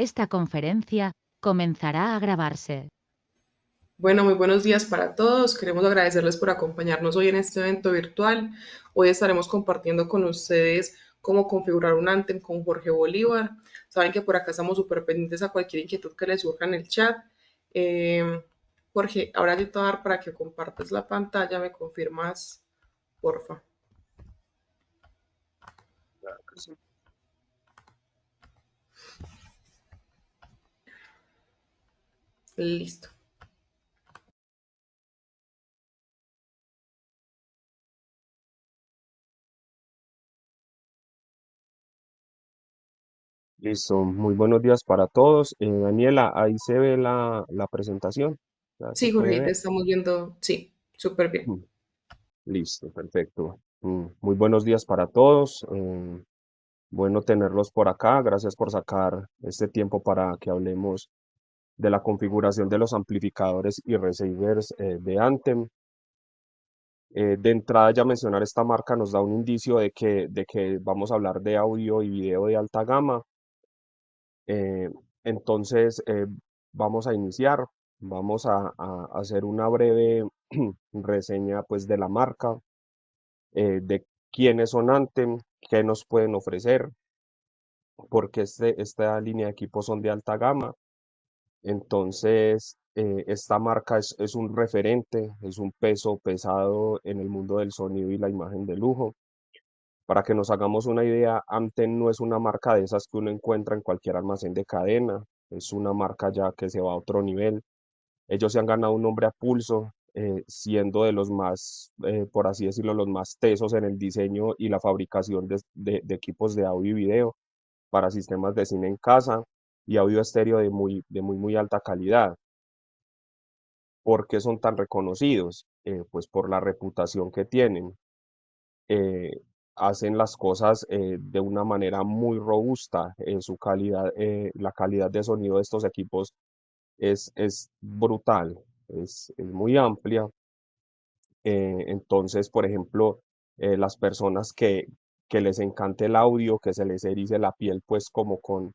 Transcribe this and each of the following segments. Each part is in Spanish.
Esta conferencia comenzará a grabarse. Bueno, muy buenos días para todos. Queremos agradecerles por acompañarnos hoy en este evento virtual. Hoy estaremos compartiendo con ustedes cómo configurar un Anthem con Jorge Bolívar. Saben que por acá estamos súper pendientes a cualquier inquietud que les surja en el chat. Eh, Jorge, ahora sí te voy a dar para que compartas la pantalla. ¿Me confirmas, porfa? Listo. Listo, muy buenos días para todos. Daniela, ahí se ve la presentación, ya se Sí, puede Jorge, te ver. estamos viendo. Sí, súper bien. Mm, Listo, perfecto. Muy buenos días para todos. Bueno tenerlos por acá. Gracias por sacar este tiempo para que hablemos de la configuración de los amplificadores y receivers de Anthem. De entrada ya mencionar esta marca nos da un indicio de que vamos a hablar de audio y video de alta gama. Eh, entonces, vamos a iniciar, vamos a hacer una breve reseña pues de la marca, de quiénes son Anthem, qué nos pueden ofrecer, porque esta línea de equipos son de alta gama. Entonces, esta marca es un referente, es un peso pesado en el mundo del sonido y la imagen de lujo. Para que nos hagamos una idea, Amten no es una marca de esas que uno encuentra en cualquier almacén de cadena, es una marca ya que se va a otro nivel. Ellos se han ganado un nombre a pulso, siendo de los más, por así decirlo, los más tesos en el diseño y la fabricación de equipos de audio y video para sistemas de cine en casa y audio estéreo de muy alta calidad. ¿Por qué son tan reconocidos? Pues por la reputación que tienen. eh, Hacen las cosas de una manera muy robusta. Su calidad, la calidad de sonido de estos equipos es brutal, es muy amplia. Entonces, por ejemplo, las personas que les encante el audio, que se les erice la piel, pues como con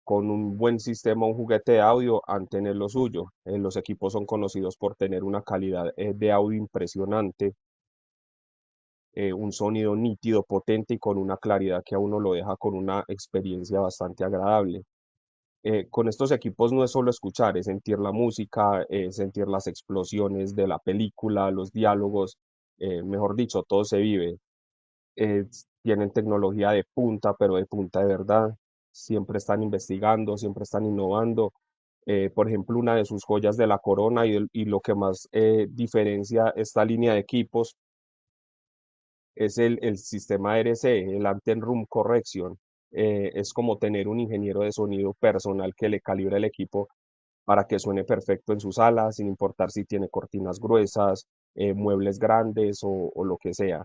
un buen sistema, un juguete de audio, han tener lo suyo. Los equipos son conocidos por tener una calidad de audio impresionante, un sonido nítido, potente y con una claridad que a uno lo deja con una experiencia bastante agradable. Con estos equipos no es solo escuchar, es sentir la música, sentir las explosiones de la película, los diálogos, mejor dicho, todo se vive. Tienen tecnología de punta, pero de punta de verdad. Siempre están investigando, siempre están innovando. Por ejemplo, una de sus joyas de la corona y lo que más diferencia esta línea de equipos es el sistema RC, el Anten Room Correction. Es como tener un ingeniero de sonido personal que le calibra el equipo para que suene perfecto en su sala, sin importar si tiene cortinas gruesas, muebles grandes o lo que sea.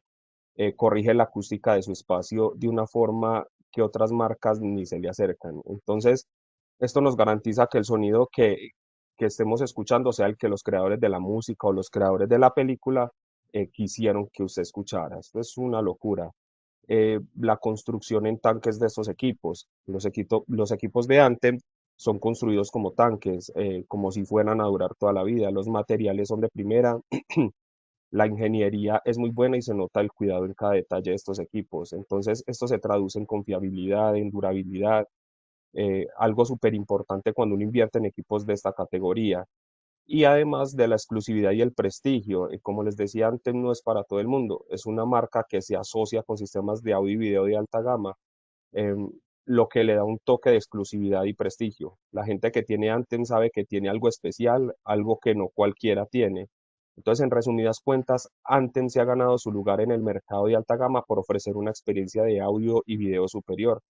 Corrige la acústica de su espacio de una forma que otras marcas ni se le acercan. Entonces, esto nos garantiza que el sonido que estemos escuchando sea el que los creadores de la música o los creadores de la película quisieron que usted escuchara. Esto es una locura. La construcción en tanques de estos equipos. Los equipos de Anthem son construidos como tanques, como si fueran a durar toda la vida. Los materiales son de primera, la ingeniería es muy buena y se nota el cuidado en cada detalle de estos equipos. Entonces, esto se traduce en confiabilidad, en durabilidad, algo súper importante cuando uno invierte en equipos de esta categoría. Y además de la exclusividad y el prestigio, como les decía antes, no es para todo el mundo. Es una marca que se asocia con sistemas de audio y video de alta gama, em, lo que le da un toque de exclusividad y prestigio. La gente que tiene Anthem sabe que tiene algo especial, algo que no cualquiera tiene. Entonces, en resumidas cuentas, Anthem se ha ganado su lugar en el mercado de alta gama por ofrecer una experiencia de audio y video superior,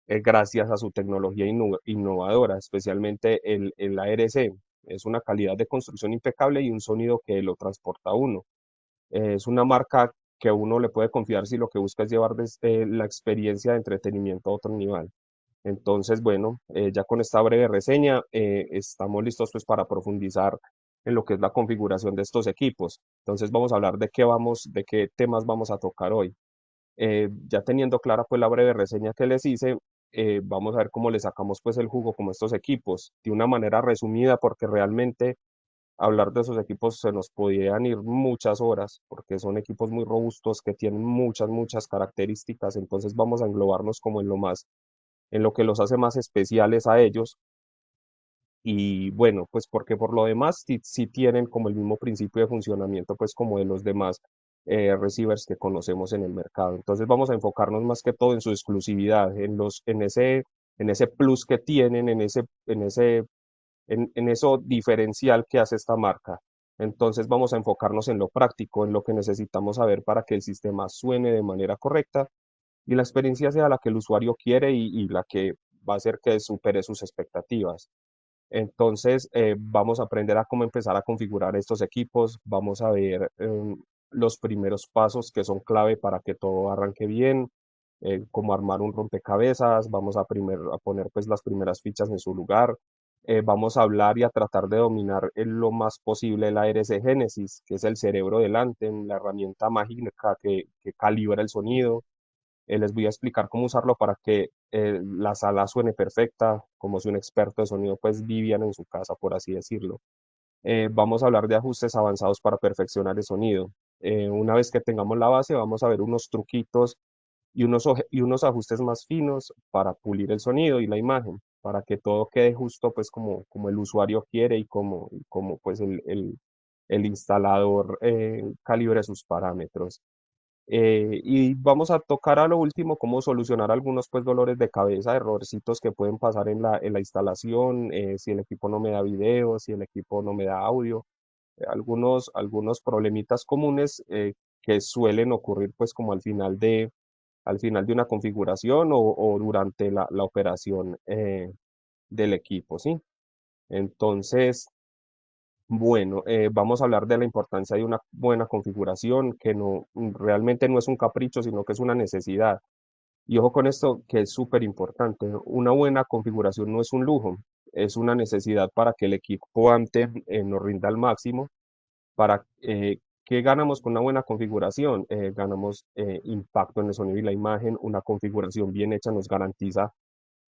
gracias a su tecnología innovadora, especialmente el ARC. Es una calidad de construcción impecable y un sonido que lo transporta a uno. Es una marca que uno le puede confiar si lo que busca es llevar la experiencia de entretenimiento a otro nivel. Entonces, bueno, ya con esta breve reseña, estamos listos pues para profundizar en lo que es la configuración de estos equipos. Entonces vamos a hablar de qué temas vamos a tocar hoy. Ya teniendo clara pues la breve reseña que les hice, vamos a ver cómo le sacamos pues el jugo como estos equipos, de una manera resumida, porque realmente hablar de esos equipos se nos podían ir muchas horas, porque son equipos muy robustos que tienen muchas características, entonces vamos a englobarnos como en lo más, en lo que los hace más especiales a ellos. Y bueno, pues porque por lo demás sí tienen como el mismo principio de funcionamiento pues como de los demás receivers que conocemos en el mercado. Entonces vamos a enfocarnos más que todo en su exclusividad, en ese plus que tienen, en eso diferencial que hace esta marca. Entonces vamos a enfocarnos en lo práctico, en lo que necesitamos saber para que el sistema suene de manera correcta y la experiencia sea la que el usuario quiere y la que va a hacer que supere sus expectativas. Entonces, vamos a aprender a cómo empezar a configurar estos equipos, vamos a ver los primeros pasos que son clave para que todo arranque bien, cómo armar un rompecabezas, vamos a poner pues las primeras fichas en su lugar, vamos a hablar y a tratar de dominar lo más posible el ARS Genesis, que es el cerebro del Anthem, la herramienta mágica que calibra el sonido. Les voy a explicar cómo usarlo para que la sala suene perfecta, como si un experto de sonido pues viviera en su casa, por así decirlo. Vamos a hablar de ajustes avanzados para perfeccionar el sonido. Una vez que tengamos la base, vamos a ver unos truquitos y unos ajustes más finos para pulir el sonido y la imagen, para que todo quede justo pues como el usuario quiere y como pues el instalador calibre sus parámetros. Y vamos a tocar a lo último cómo solucionar algunos pues dolores de cabeza, errorcitos que pueden pasar en la instalación, si el equipo no me da video, si el equipo no me da audio, algunos problemitas comunes que suelen ocurrir pues como al final de una configuración o durante la operación del equipo, ¿sí? Entonces, bueno, vamos a hablar de la importancia de una buena configuración, que no realmente no es un capricho, sino que es una necesidad. Y ojo con esto, que es súper importante. Una buena configuración no es un lujo, es una necesidad para que el equipo antes nos rinda al máximo. ¿Qué ganamos con una buena configuración? Ganamos impacto en el sonido y la imagen. Una configuración bien hecha nos garantiza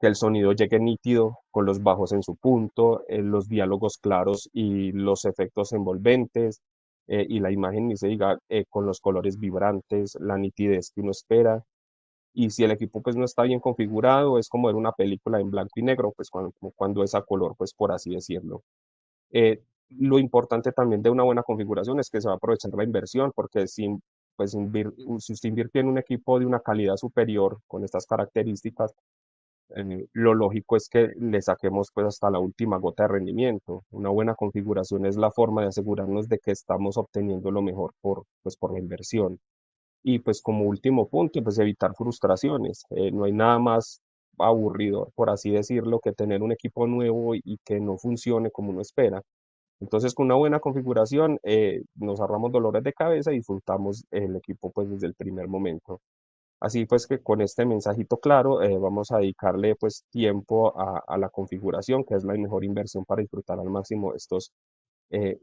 que el sonido llegue nítido, con los bajos en su punto, los diálogos claros y los efectos envolventes, y la imagen, ni se diga, con los colores vibrantes, la nitidez que uno espera. Y si el equipo pues no está bien configurado, es como ver una película en blanco y negro, pues cuando es a color, pues por así decirlo. Lo importante también de una buena configuración es que se va a aprovechar la inversión, porque si usted invierte en un equipo de una calidad superior con estas características, lo lógico es que le saquemos pues hasta la última gota de rendimiento. Una buena configuración es la forma de asegurarnos de que estamos obteniendo lo mejor por la inversión. Y pues como último punto, pues evitar frustraciones. No hay nada más aburrido, por así decirlo, que tener un equipo nuevo y que no funcione como uno espera. Entonces, con una buena configuración, nos ahorramos dolores de cabeza y disfrutamos el equipo pues desde el primer momento. Así pues que con este mensajito claro vamos a dedicarle pues tiempo a la configuración, que es la mejor inversión para disfrutar al máximo estos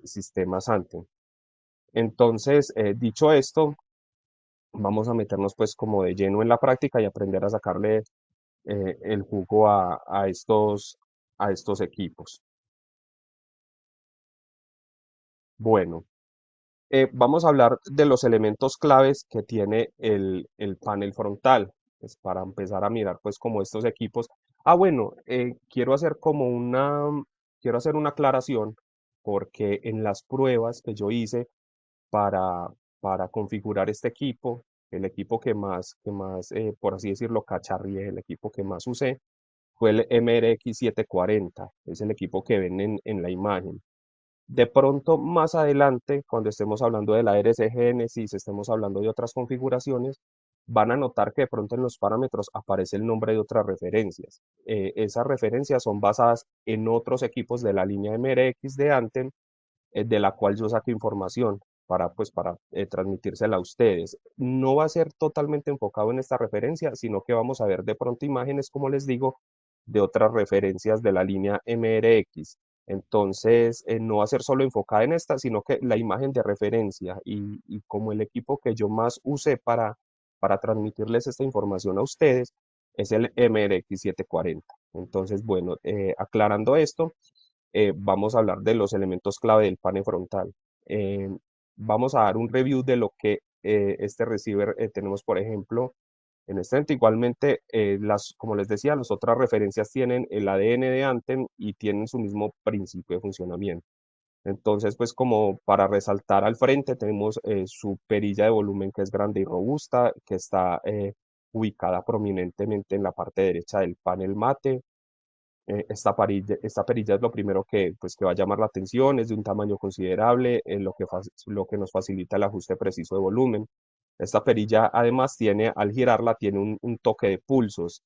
sistemas Anthem. Entonces, dicho esto, vamos a meternos pues como de lleno en la práctica y aprender a sacarle el jugo a estos equipos. Bueno, vamos a hablar de los elementos claves que tiene el panel frontal, pues para empezar a mirar pues como estos equipos. Ah, bueno, quiero hacer una aclaración porque en las pruebas que yo hice para, para configurar este equipo, el equipo que más, por así decirlo, cacharrié, el equipo que más usé, fue el MRX 740, es el equipo que ven en la imagen. De pronto, más adelante, cuando estemos hablando de la RC Genesis, estemos hablando de otras configuraciones, van a notar que de pronto en los parámetros aparece el nombre de otras referencias. Esas referencias son basadas en otros equipos de la línea MRX de Anthem, de la cual yo saco información para transmitírsela a ustedes. No va a ser totalmente enfocado en esta referencia, sino que vamos a ver de pronto imágenes, como les digo, de otras referencias de la línea MRX. Entonces, no va a ser solo enfocada en esta, sino que la imagen de referencia y como el equipo que yo más usé para transmitirles esta información a ustedes, es el MRX 740. Entonces, bueno, aclarando esto, vamos a hablar de los elementos clave del panel frontal. Eh, Vamos a dar un review de lo que este receiver tenemos, por ejemplo, en este momento. Igualmente, como les decía, las otras referencias tienen el ADN de Anthem y tienen su mismo principio de funcionamiento. Entonces, pues como para resaltar al frente, tenemos su perilla de volumen que es grande y robusta, que está ubicada prominentemente en la parte derecha del panel mate. Esta perilla es lo primero que va a llamar la atención, es de un tamaño considerable, lo que nos facilita el ajuste preciso de volumen. Esta perilla además tiene, al girarla, tiene un toque de pulsos,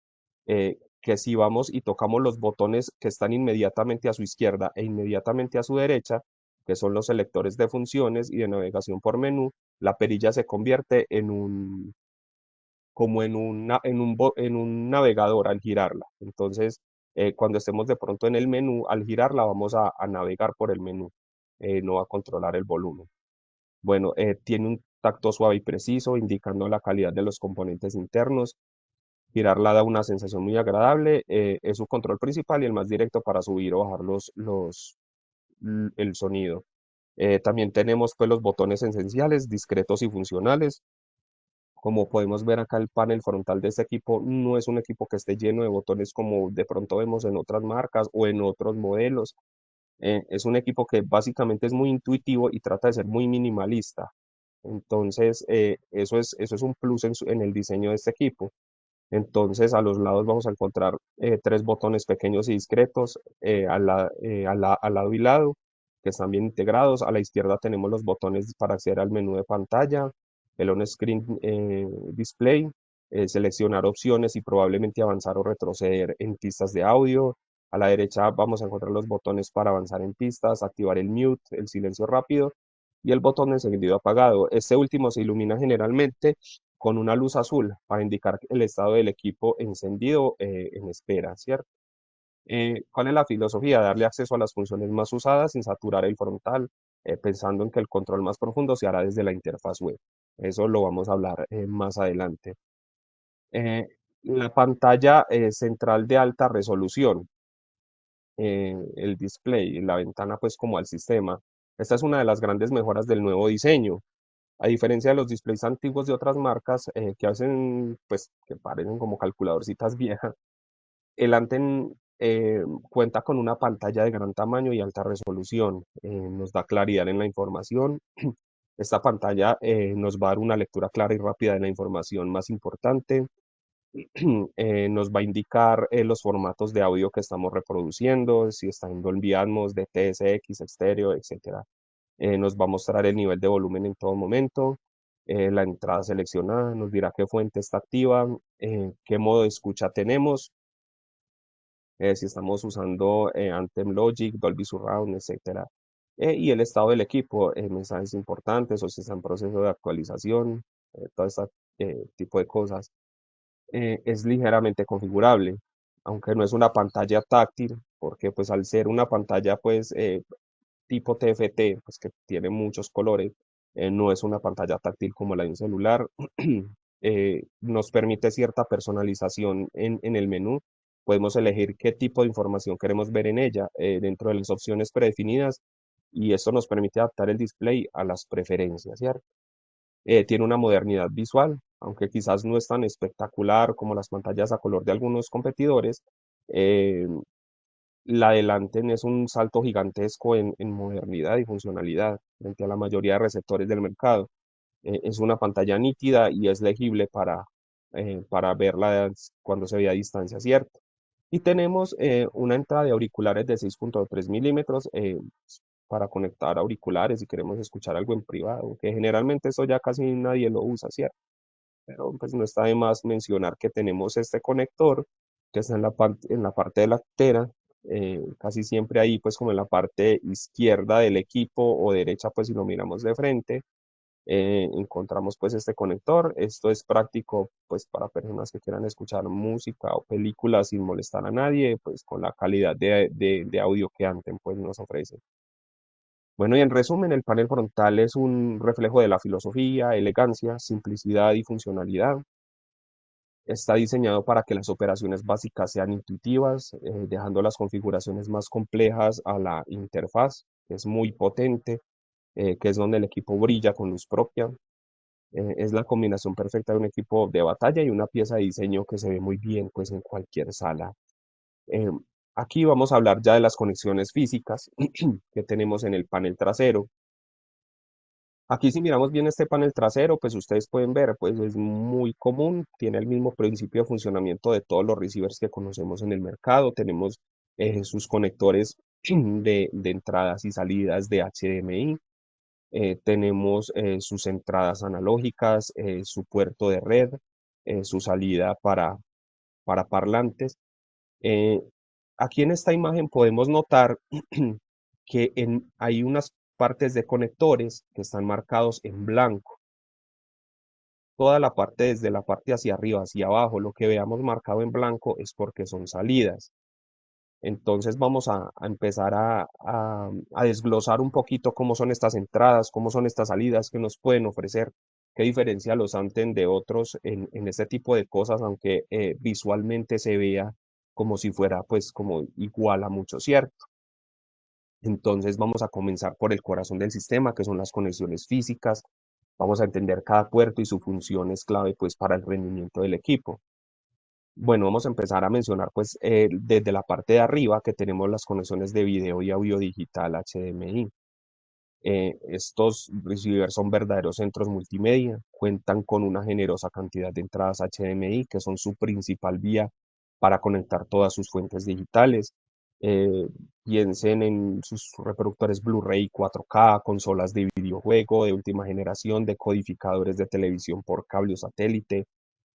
que si vamos y tocamos los botones que están inmediatamente a su izquierda e inmediatamente a su derecha, que son los selectores de funciones y de navegación por menú, la perilla se convierte como en un navegador al girarla. Entonces, cuando estemos de pronto en el menú, al girarla vamos a navegar por el menú, no a controlar el volumen. Bueno, tiene un tacto suave y preciso, indicando la calidad de los componentes internos. Girarla da una sensación muy agradable, es su control principal y el más directo para subir o bajar el sonido. También tenemos pues los botones esenciales, discretos y funcionales. Como podemos ver acá, el panel frontal de este equipo no es un equipo que esté lleno de botones como de pronto vemos en otras marcas o en otros modelos. Es un equipo que básicamente es muy intuitivo y trata de ser muy minimalista. Entonces, eso es un plus en el diseño de este equipo. Entonces, a los lados vamos a encontrar tres botones pequeños y discretos, al lado y lado, que están bien integrados. A la izquierda tenemos los botones para acceder al menú de pantalla, el on-screen display, seleccionar opciones y probablemente avanzar o retroceder en pistas de audio. A la derecha vamos a encontrar los botones para avanzar en pistas, activar el mute, el silencio rápido, y el botón de encendido apagado. Este último se ilumina generalmente con una luz azul para indicar el estado del equipo encendido en espera, ¿cierto? ¿Cuál es la filosofía? Darle acceso a las funciones más usadas sin saturar el frontal, pensando en que el control más profundo se hará desde la interfaz web. Eso lo vamos a hablar más adelante. Eh, la pantalla central de alta resolución, el display, la ventana pues como al sistema. Esta es una de las grandes mejoras del nuevo diseño. A diferencia de los displays antiguos de otras marcas que hacen, pues, que parecen como calculadorcitas viejas, el Anten cuenta con una pantalla de gran tamaño y alta resolución. Nos da claridad en la información. Esta pantalla nos va a dar una lectura clara y rápida de la información más importante. Nos va a indicar los formatos de audio que estamos reproduciendo, si está en Dolby Atmos, DTS:X, estéreo, etcétera. Nos va a mostrar el nivel de volumen en todo momento, la entrada seleccionada, nos dirá qué fuente está activa, qué modo de escucha tenemos, si estamos usando Anthem Logic, Dolby Surround, etcétera. Y el estado del equipo, mensajes importantes o si está en proceso de actualización, todo este tipo de cosas. Es ligeramente configurable, aunque no es una pantalla táctil, porque pues al ser una pantalla pues tipo TFT, pues que tiene muchos colores, no es una pantalla táctil como la de un celular. Nos permite cierta personalización en el menú. Podemos elegir qué tipo de información queremos ver en ella dentro de las opciones predefinidas y esto nos permite adaptar el display a las preferencias, ¿cierto? Tiene una modernidad visual, aunque quizás no es tan espectacular como las pantallas a color de algunos competidores. eh, la Delanten es un salto gigantesco en modernidad y funcionalidad frente a la mayoría de receptores del mercado. Es una pantalla nítida y es legible para verla cuando se ve a distancia, ¿cierto? Y tenemos una entrada de auriculares de 6.3 milímetros para conectar auriculares si queremos escuchar algo en privado, que generalmente eso ya casi nadie lo usa, ¿cierto? Pero pues no está de más mencionar que tenemos este conector que está en la parte delantera, casi siempre ahí pues como en la parte izquierda del equipo o derecha pues si lo miramos de frente, encontramos pues este conector. Esto es práctico pues para personas que quieran escuchar música o películas sin molestar a nadie, pues con la calidad de audio que Anthem pues nos ofrece. Bueno, y en resumen, el panel frontal es un reflejo de la filosofía, elegancia, simplicidad y funcionalidad. Está diseñado para que las operaciones básicas sean intuitivas, dejando las configuraciones más complejas a la interfaz, que es muy potente, que es donde el equipo brilla con luz propia. Es la combinación perfecta de un equipo de batalla y una pieza de diseño que se ve muy bien pues, en cualquier sala. Eh, Aquí vamos a hablar ya de las conexiones físicas que tenemos en el panel trasero. Aquí si miramos bien este panel trasero, pues ustedes pueden ver, pues es muy común, tiene el mismo principio de funcionamiento de todos los receivers que conocemos en el mercado. Tenemos sus conectores de entradas y salidas de HDMI. Tenemos sus entradas analógicas, su puerto de red, su salida para parlantes. Eh, Aquí en esta imagen podemos notar que hay unas partes de conectores que están marcados en blanco. Toda la parte desde la parte hacia arriba, hacia abajo, lo que veamos marcado en blanco es porque son salidas. Entonces vamos a empezar a desglosar un poquito cómo son estas entradas, cómo son estas salidas que nos pueden ofrecer, qué diferencia los Anten de otros en este tipo de cosas, aunque visualmente se vea como si fuera pues como igual a mucho, ¿cierto? Entonces vamos a comenzar por el corazón del sistema, que son las conexiones físicas. Vamos a entender cada puerto y su función es clave pues para el rendimiento del equipo. Bueno, vamos a empezar a mencionar pues desde la parte de arriba que tenemos las conexiones de video y audio digital HDMI. Estos receivers son verdaderos centros multimedia, cuentan con una generosa cantidad de entradas HDMI que son su principal vía para conectar todas sus fuentes digitales. Eh, Piensen en sus reproductores Blu-ray 4K, consolas de videojuego de última generación, decodificadores de televisión por cable o satélite,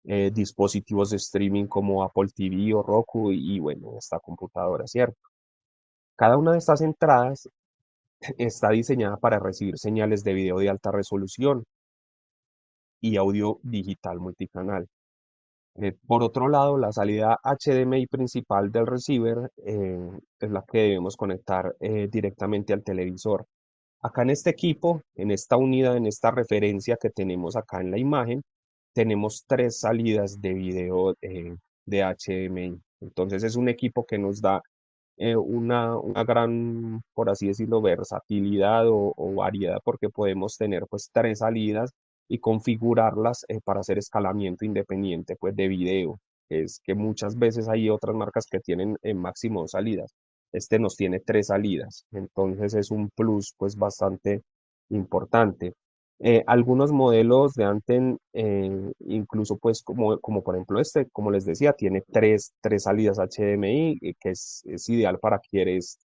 dispositivos de streaming como Apple TV o Roku y bueno, esta computadora, ¿cierto? Cada una de estas entradas está diseñada para recibir señales de video de alta resolución y audio digital multicanal. Por otro lado, la salida HDMI principal del receiver es la que debemos conectar directamente al televisor. Acá en este equipo, en esta unidad, en esta referencia que tenemos acá en la imagen, tenemos tres salidas de video de HDMI. Entonces es un equipo que nos da una gran, por así decirlo, versatilidad o variedad porque podemos tener pues tres salidas y configurarlas para hacer escalamiento independiente pues de video. Es que muchas veces hay otras marcas que tienen máximo dos salidas. Este nos tiene tres salidas, entonces es un plus pues bastante importante. Algunos modelos de Anten, incluso pues como por ejemplo este, como les decía, tiene tres salidas HDMI, que es ideal para quienes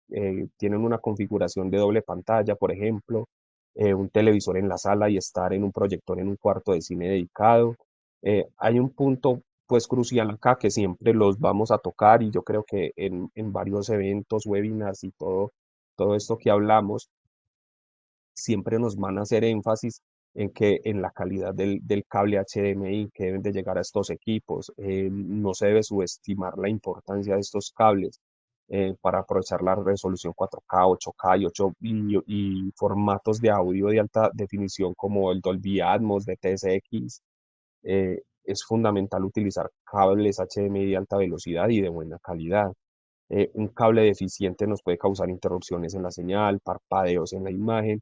tienen una configuración de doble pantalla, por ejemplo, un televisor en la sala y estar en un proyector en un cuarto de cine dedicado. Hay un punto pues crucial acá que siempre los vamos a tocar y yo creo que en varios eventos, webinars y todo esto que hablamos siempre nos van a hacer énfasis en la calidad del cable HDMI que deben de llegar a estos equipos. No se debe subestimar la importancia de estos cables para aprovechar la resolución 4K, 8K y formatos de audio de alta definición como el Dolby Atmos de TSX. Es fundamental utilizar cables HDMI de alta velocidad y de buena calidad. Un cable deficiente nos puede causar interrupciones en la señal, parpadeos en la imagen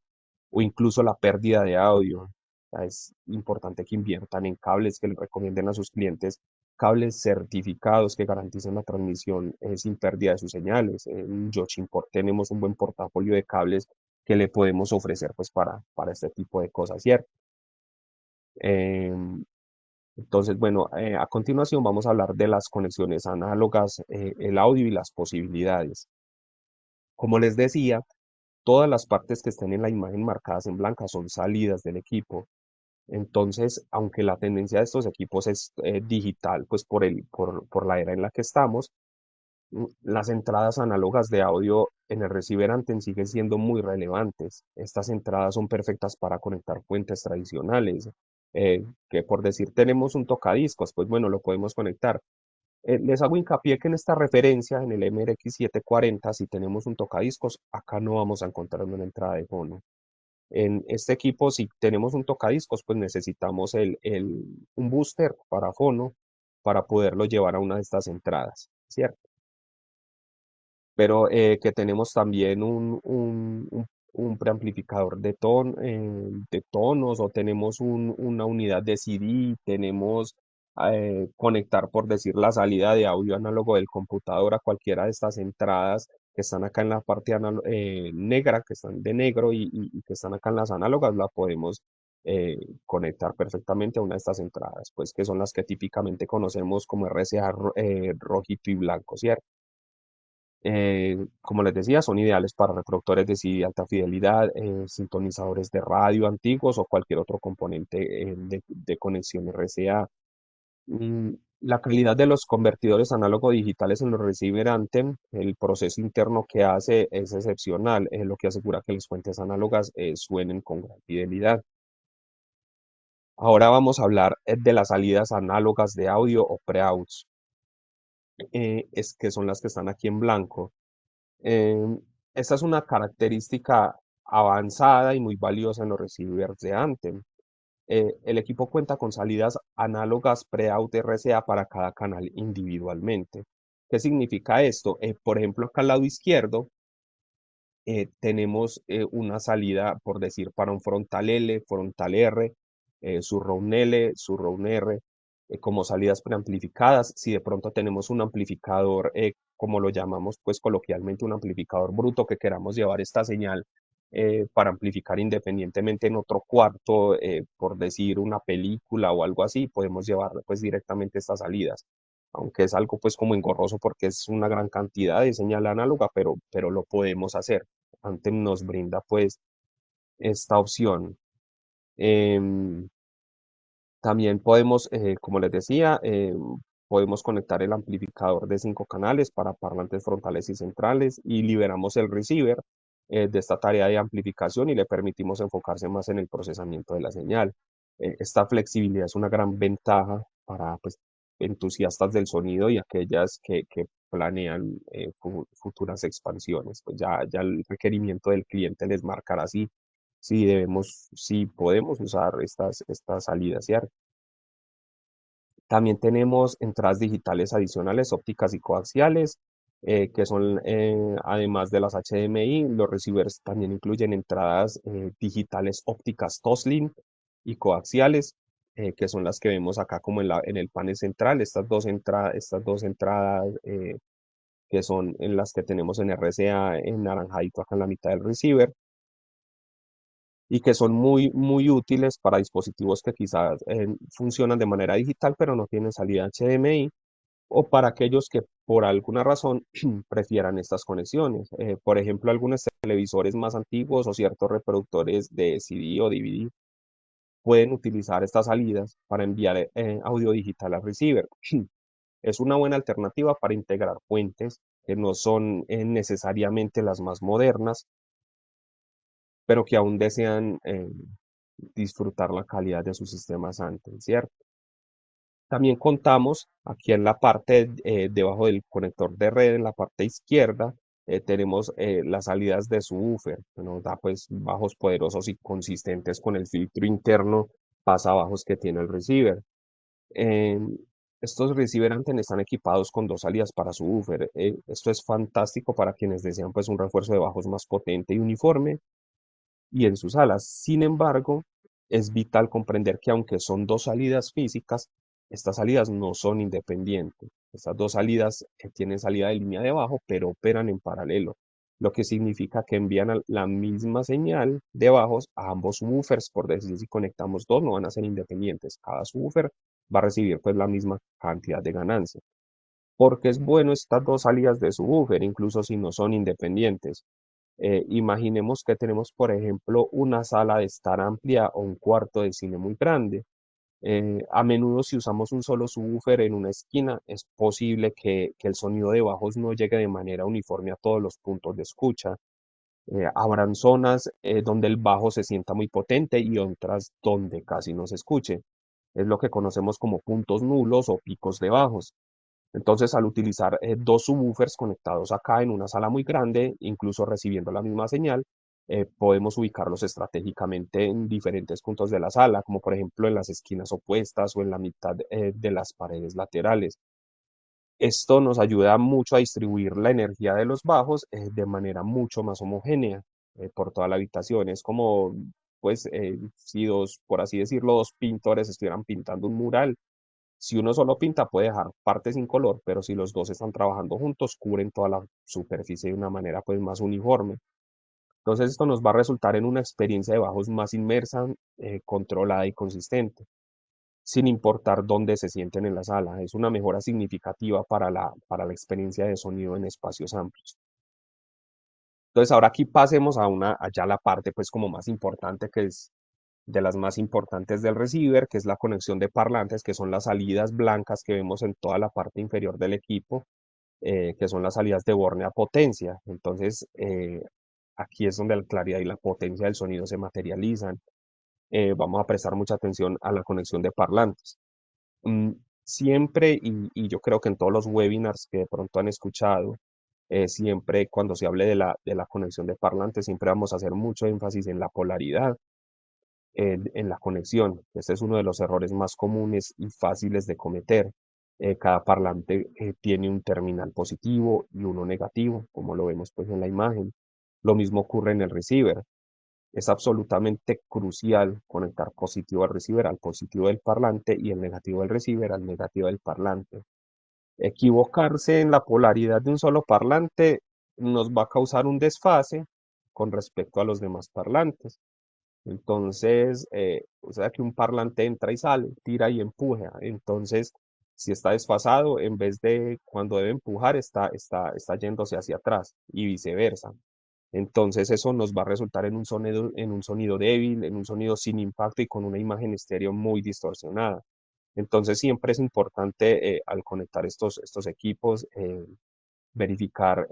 o incluso la pérdida de audio. O sea, es importante que inviertan en cables que les recomienden a sus clientes cables certificados que garanticen la transmisión sin pérdida de sus señales. En Yoshimport tenemos un buen portafolio de cables que le podemos ofrecer pues para este tipo de cosas, ¿cierto? Em, entonces, bueno, a continuación vamos a hablar de las conexiones análogas, el audio y las posibilidades. Como les decía, todas las partes que estén en la imagen marcadas en blanca son salidas del equipo. Entonces, aunque la tendencia de estos equipos es digital, pues por la era en la que estamos, las entradas análogas de audio en el receiver Anten siguen siendo muy relevantes. Estas entradas son perfectas para conectar fuentes tradicionales, que por decir tenemos un tocadiscos, pues bueno, lo podemos conectar. Les hago hincapié que en esta referencia, en el MRX740, si tenemos un tocadiscos, acá no vamos a encontrar una entrada de fono. En este equipo, si tenemos un tocadiscos, pues necesitamos un booster para fono para poderlo llevar a una de estas entradas, ¿cierto? Pero que tenemos también un preamplificador de tonos, o tenemos una unidad de CD, tenemos conectar, por decir, la salida de audio análogo del computador a cualquiera de estas entradas que están acá en la parte negra, que están de negro y que están acá en las análogas, la podemos conectar perfectamente a una de estas entradas, pues que son las que típicamente conocemos como RCA rojito y blanco, ¿cierto? Como les decía, son ideales para reproductores de CD de alta fidelidad, sintonizadores de radio antiguos o cualquier otro componente de conexión RCA. Mm, La calidad de los convertidores análogo digitales en los receiver Anthem, el proceso interno que hace es excepcional, es lo que asegura que las fuentes análogas suenen con gran fidelidad. Ahora vamos a hablar de las salidas análogas de audio o preouts, es que son las que están aquí en blanco. Em, Esta es una característica avanzada y muy valiosa en los receivers de Anthem. El equipo cuenta con salidas análogas pre-out RCA para cada canal individualmente. ¿Qué significa esto? Por ejemplo, acá al lado izquierdo tenemos una salida, por decir, para un frontal L, frontal R, surround L, surround R, como salidas preamplificadas. Si de pronto tenemos un amplificador, como lo llamamos pues coloquialmente, un amplificador bruto, que queramos llevar esta señal para amplificar independientemente en otro cuarto, por decir una película o algo así, podemos llevar pues directamente estas salidas, aunque es algo pues como engorroso porque es una gran cantidad de señal análoga, pero lo podemos hacer. Anthem nos brinda pues esta opción. Em, También podemos, como les decía, podemos conectar el amplificador de 5 canales para parlantes frontales y centrales, y liberamos el receiver de esta tarea de amplificación y le permitimos enfocarse más en el procesamiento de la señal. Esta flexibilidad es una gran ventaja para, pues, entusiastas del sonido y aquellas que planean futuras expansiones. Pues ya el requerimiento del cliente les marcará si podemos usar estas salidas, ¿cierto? También tenemos entradas digitales adicionales, ópticas y coaxiales, que son, además de las HDMI, los receivers también incluyen entradas digitales ópticas Toslink y coaxiales, que son las que vemos acá como en el panel central. Estas dos entradas que son en las que tenemos en RCA en naranjadito acá en la mitad del receiver, y que son muy, muy útiles para dispositivos que quizás funcionan de manera digital pero no tienen salida HDMI, o para aquellos que por alguna razón prefieran estas conexiones. Por ejemplo, algunos televisores más antiguos o ciertos reproductores de CD o DVD pueden utilizar estas salidas para enviar audio digital al receiver. Es una buena alternativa para integrar fuentes que no son necesariamente las más modernas, pero que aún desean disfrutar la calidad de sus sistemas antes, ¿cierto? También contamos aquí en la parte, debajo del conector de red, en la parte izquierda, tenemos las salidas de subwoofer, que nos da pues bajos poderosos y consistentes con el filtro interno pasabajos que tiene el receiver. Em, Estos receiver anten están equipados con dos salidas para subwoofer. Esto es fantástico para quienes desean pues un refuerzo de bajos más potente y uniforme y en sus alas. Sin embargo, es vital comprender que aunque son dos salidas físicas, estas salidas no son independientes. Estas dos salidas tienen salida de línea de bajo, pero operan en paralelo, lo que significa que envían la misma señal de bajos a ambos subwoofers. Por decir, si conectamos dos, no van a ser independientes. Cada subwoofer va a recibir pues la misma cantidad de ganancia. Porque es bueno estas dos salidas de subwoofer, incluso si no son independientes. Imaginemos que tenemos, por ejemplo, una sala de estar amplia o un cuarto de cine muy grande. A menudo, si usamos un solo subwoofer en una esquina, es posible que el sonido de bajos no llegue de manera uniforme a todos los puntos de escucha. Habrán zonas donde el bajo se sienta muy potente y otras donde casi no se escuche. Es lo que conocemos como puntos nulos o picos de bajos. Entonces, al utilizar dos subwoofers conectados acá en una sala muy grande, incluso recibiendo la misma señal, Podemos ubicarlos estratégicamente en diferentes puntos de la sala, como por ejemplo en las esquinas opuestas o en la mitad de las paredes laterales. Esto nos ayuda mucho a distribuir la energía de los bajos de manera mucho más homogénea por toda la habitación. Es como, pues, si dos, por así decirlo, dos pintores estuvieran pintando un mural. Si uno solo pinta, puede dejar partes sin color, pero si los dos están trabajando juntos, cubren toda la superficie de una manera, pues, más uniforme. Entonces, esto nos va a resultar en una experiencia de bajos más inmersa, controlada y consistente, sin importar dónde se sienten en la sala. Es una mejora significativa para la experiencia de sonido en espacios amplios. Entonces, ahora aquí pasemos allá la parte pues como más importante, que es de las más importantes del receiver, que es la conexión de parlantes, que son las salidas blancas que vemos en toda la parte inferior del equipo, que son las salidas de borne a potencia. Entonces, aquí es donde la claridad y la potencia del sonido se materializan. Vamos a prestar mucha atención a la conexión de parlantes. Mm, Siempre, y yo creo que en todos los webinars que de pronto han escuchado, siempre cuando se hable de la conexión de parlantes, siempre vamos a hacer mucho énfasis en la polaridad, en la conexión. Este es uno de los errores más comunes y fáciles de cometer. Cada parlante tiene un terminal positivo y uno negativo, como lo vemos pues en la imagen. Lo mismo ocurre en el receiver. Es absolutamente crucial conectar positivo al receiver al positivo del parlante y el negativo del receiver al negativo del parlante. Equivocarse en la polaridad de un solo parlante nos va a causar un desfase con respecto a los demás parlantes. Entonces, o sea que un parlante entra y sale, tira y empuja. Entonces, si está desfasado, en vez de cuando debe empujar, está yéndose hacia atrás y viceversa. Entonces eso nos va a resultar en un sonido débil, en un sonido sin impacto y con una imagen estéreo muy distorsionada. Entonces siempre es importante al conectar estos equipos verificar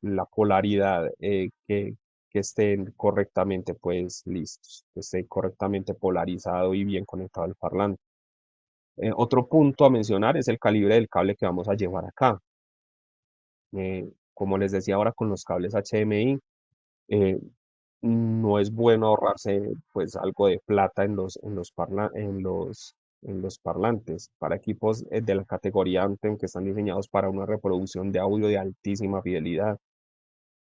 la polaridad, que estén correctamente pues listos, que esté correctamente polarizado y bien conectado al parlante. Otro punto a mencionar es el calibre del cable que vamos a llevar acá. Como les decía ahora con los cables HDMI, eh, no es bueno ahorrarse pues algo de plata en los parlantes para equipos de la categoría Anthem, que están diseñados para una reproducción de audio de altísima fidelidad.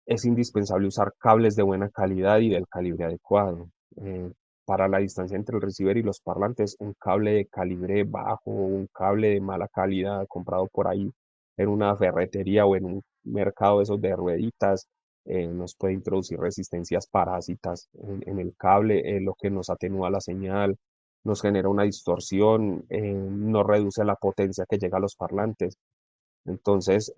Es indispensable usar cables de buena calidad y del calibre adecuado. Eh, para la distancia entre el receiver y los parlantes, un cable de calibre bajo, un cable de mala calidad comprado por ahí en una ferretería o en un mercado de esos de rueditas, nos puede introducir resistencias parásitas en el cable, lo que nos atenúa la señal, nos genera una distorsión, nos reduce la potencia que llega a los parlantes. Entonces,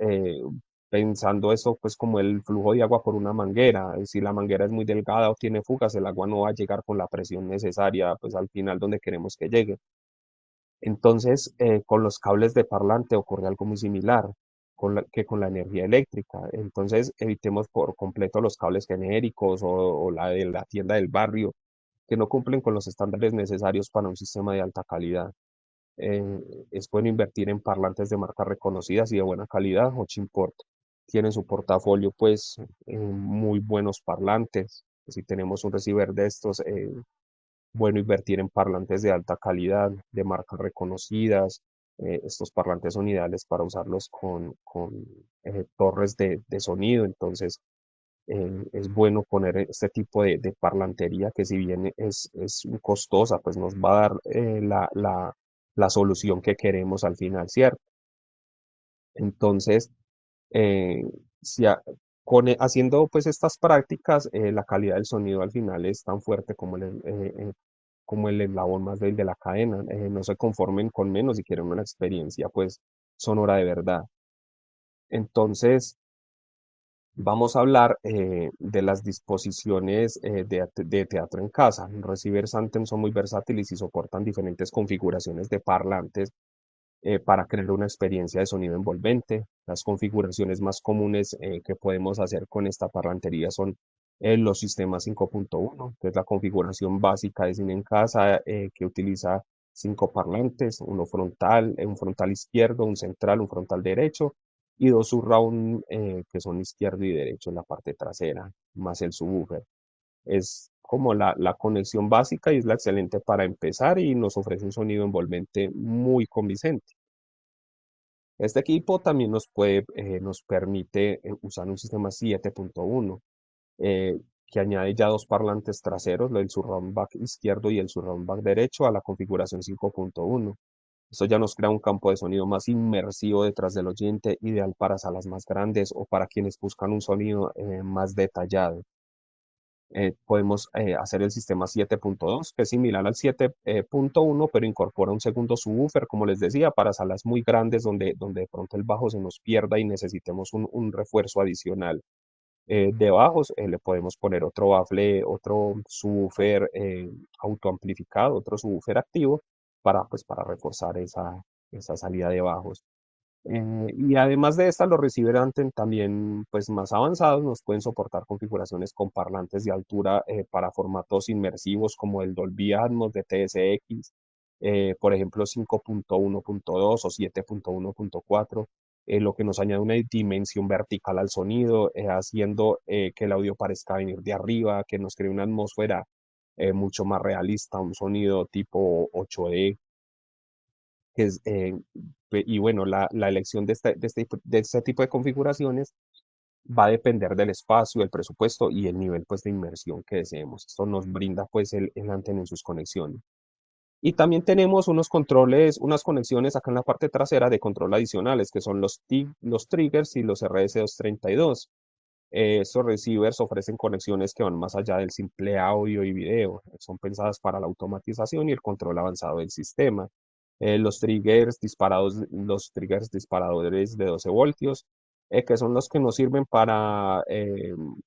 pensando eso, pues como el flujo de agua por una manguera, si la manguera es muy delgada o tiene fugas, el agua no va a llegar con la presión necesaria, pues al final donde queremos que llegue. Entonces, con los cables de parlante ocurre algo muy similar que con la energía eléctrica. Entonces, evitemos por completo los cables genéricos o la de la tienda del barrio, que no cumplen con los estándares necesarios para un sistema de alta calidad. Eh, es bueno invertir en parlantes de marcas reconocidas y de buena calidad. Hochimport tiene en su portafolio pues muy buenos parlantes. Si tenemos un receiver de estos, bueno invertir en parlantes de alta calidad, de marcas reconocidas. Estos parlantes son ideales para usarlos con torres de sonido. Entonces, es bueno poner este tipo de parlantería que si bien es costosa, pues nos va a dar la solución que queremos al final, ¿cierto? Entonces, eh, si a- haciendo pues estas prácticas, la calidad del sonido al final es tan fuerte como el eslabón más débil de la cadena. No se conformen con menos si quieren una experiencia pues sonora de verdad. Entonces, vamos a hablar de las disposiciones de teatro en casa. Los receivers Anthem son muy versátiles y soportan diferentes configuraciones de parlantes para crear una experiencia de sonido envolvente. Las configuraciones más comunes que podemos hacer con esta parlantería son los sistemas 5.1, que es la configuración básica de cine en casa, que utiliza 5 parlantes, uno frontal, un frontal izquierdo, un central, un frontal derecho y dos surround, que son izquierdo y derecho en la parte trasera, más el subwoofer. Es como la conexión básica y es la excelente para empezar y nos ofrece un sonido envolvente muy convincente. Este equipo también nos permite usar un sistema 7.1 que añade ya dos parlantes traseros, el surround back izquierdo y el surround back derecho a la configuración 5.1. Esto ya nos crea un campo de sonido más inmersivo detrás del oyente, ideal para salas más grandes o para quienes buscan un sonido más detallado. Podemos hacer el sistema 7.2, que es similar al 7.1, pero incorpora un segundo subwoofer, como les decía, para salas muy grandes donde de pronto el bajo se nos pierda y necesitemos un refuerzo adicional de bajos. Le podemos poner otro bafle, otro subwoofer autoamplificado, otro subwoofer activo para reforzar esa salida de bajos. Y además de estas, los receivers también pues, más avanzados nos pueden soportar configuraciones con parlantes de altura para formatos inmersivos como el Dolby Atmos de TSX, por ejemplo 5.1.2 o 7.1.4, lo que nos añade una dimensión vertical al sonido, haciendo que el audio parezca venir de arriba, que nos cree una atmósfera mucho más realista, un sonido tipo 8D que es, y bueno, la elección de este tipo de configuraciones va a depender del espacio, el presupuesto y el nivel pues, de inmersión que deseemos. Esto nos brinda pues, el Anten en sus conexiones. Y también tenemos unos controles, unas conexiones acá en la parte trasera de control adicionales, que son los triggers y los RS232. Estos receivers ofrecen conexiones que van más allá del simple audio y video. Son pensadas para la automatización y el control avanzado del sistema. Los triggers disparadores de 12 voltios, que son los que nos sirven para,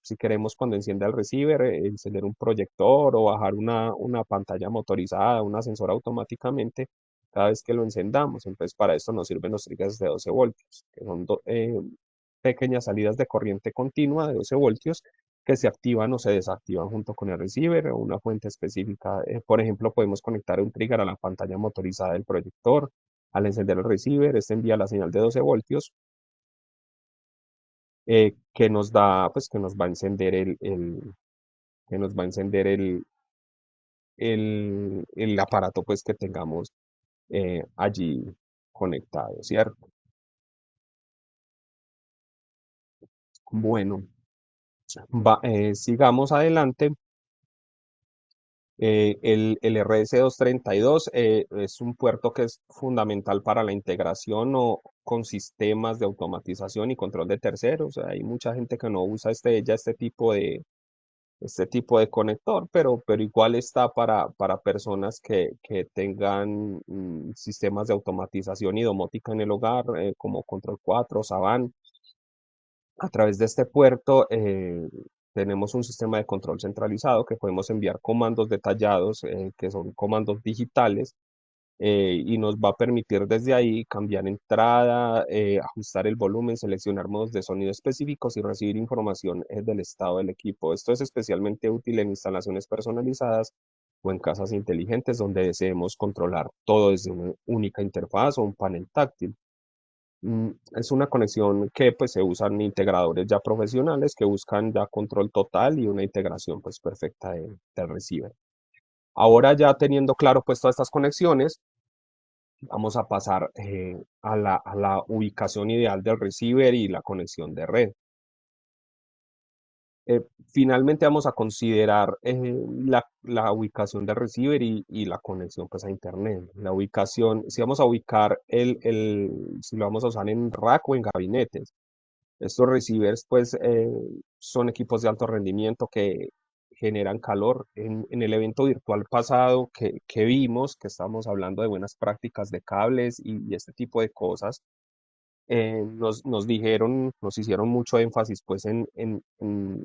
si queremos cuando encienda el receiver, encender un proyector o bajar una pantalla motorizada, un ascensor automáticamente cada vez que lo encendamos. Entonces, para esto nos sirven los triggers de 12 voltios, que son pequeñas salidas de corriente continua de 12 voltios que se activan o se desactivan junto con el receiver o una fuente específica. Por ejemplo, podemos conectar un trigger a la pantalla motorizada del proyector. Al encender el receiver, este envía la señal de 12 voltios que nos da, pues que nos va a encender que nos va a encender el aparato pues que tengamos allí conectado, ¿cierto? Bueno, sigamos adelante. El RS232 es un puerto que es fundamental para la integración o con sistemas de automatización y control de terceros. Hay mucha gente que no usa este tipo de conector, pero igual está para personas que tengan sistemas de automatización y domótica en el hogar, como Control 4, Saban. A través de este puerto tenemos un sistema de control centralizado que podemos enviar comandos detallados, que son comandos digitales, y nos va a permitir desde ahí cambiar entrada, ajustar el volumen, seleccionar modos de sonido específicos y recibir información del estado del equipo. Esto es especialmente útil en instalaciones personalizadas o en casas inteligentes donde deseemos controlar todo desde una única interfaz o un panel táctil. Es una conexión que pues se usan integradores ya profesionales que buscan ya control total y una integración pues perfecta del receiver. Ahora ya teniendo claro pues todas estas conexiones, vamos a pasar a la ubicación ideal del receiver y la conexión de red. Finalmente vamos a considerar la ubicación del receiver y la conexión pues, a internet. La ubicación, si vamos a ubicar si lo vamos a usar en rack o en gabinetes. Estos receivers pues son equipos de alto rendimiento que generan calor. En el evento virtual pasado que vimos, que estábamos hablando de buenas prácticas de cables y este tipo de cosas, nos dijeron, nos hicieron mucho énfasis pues en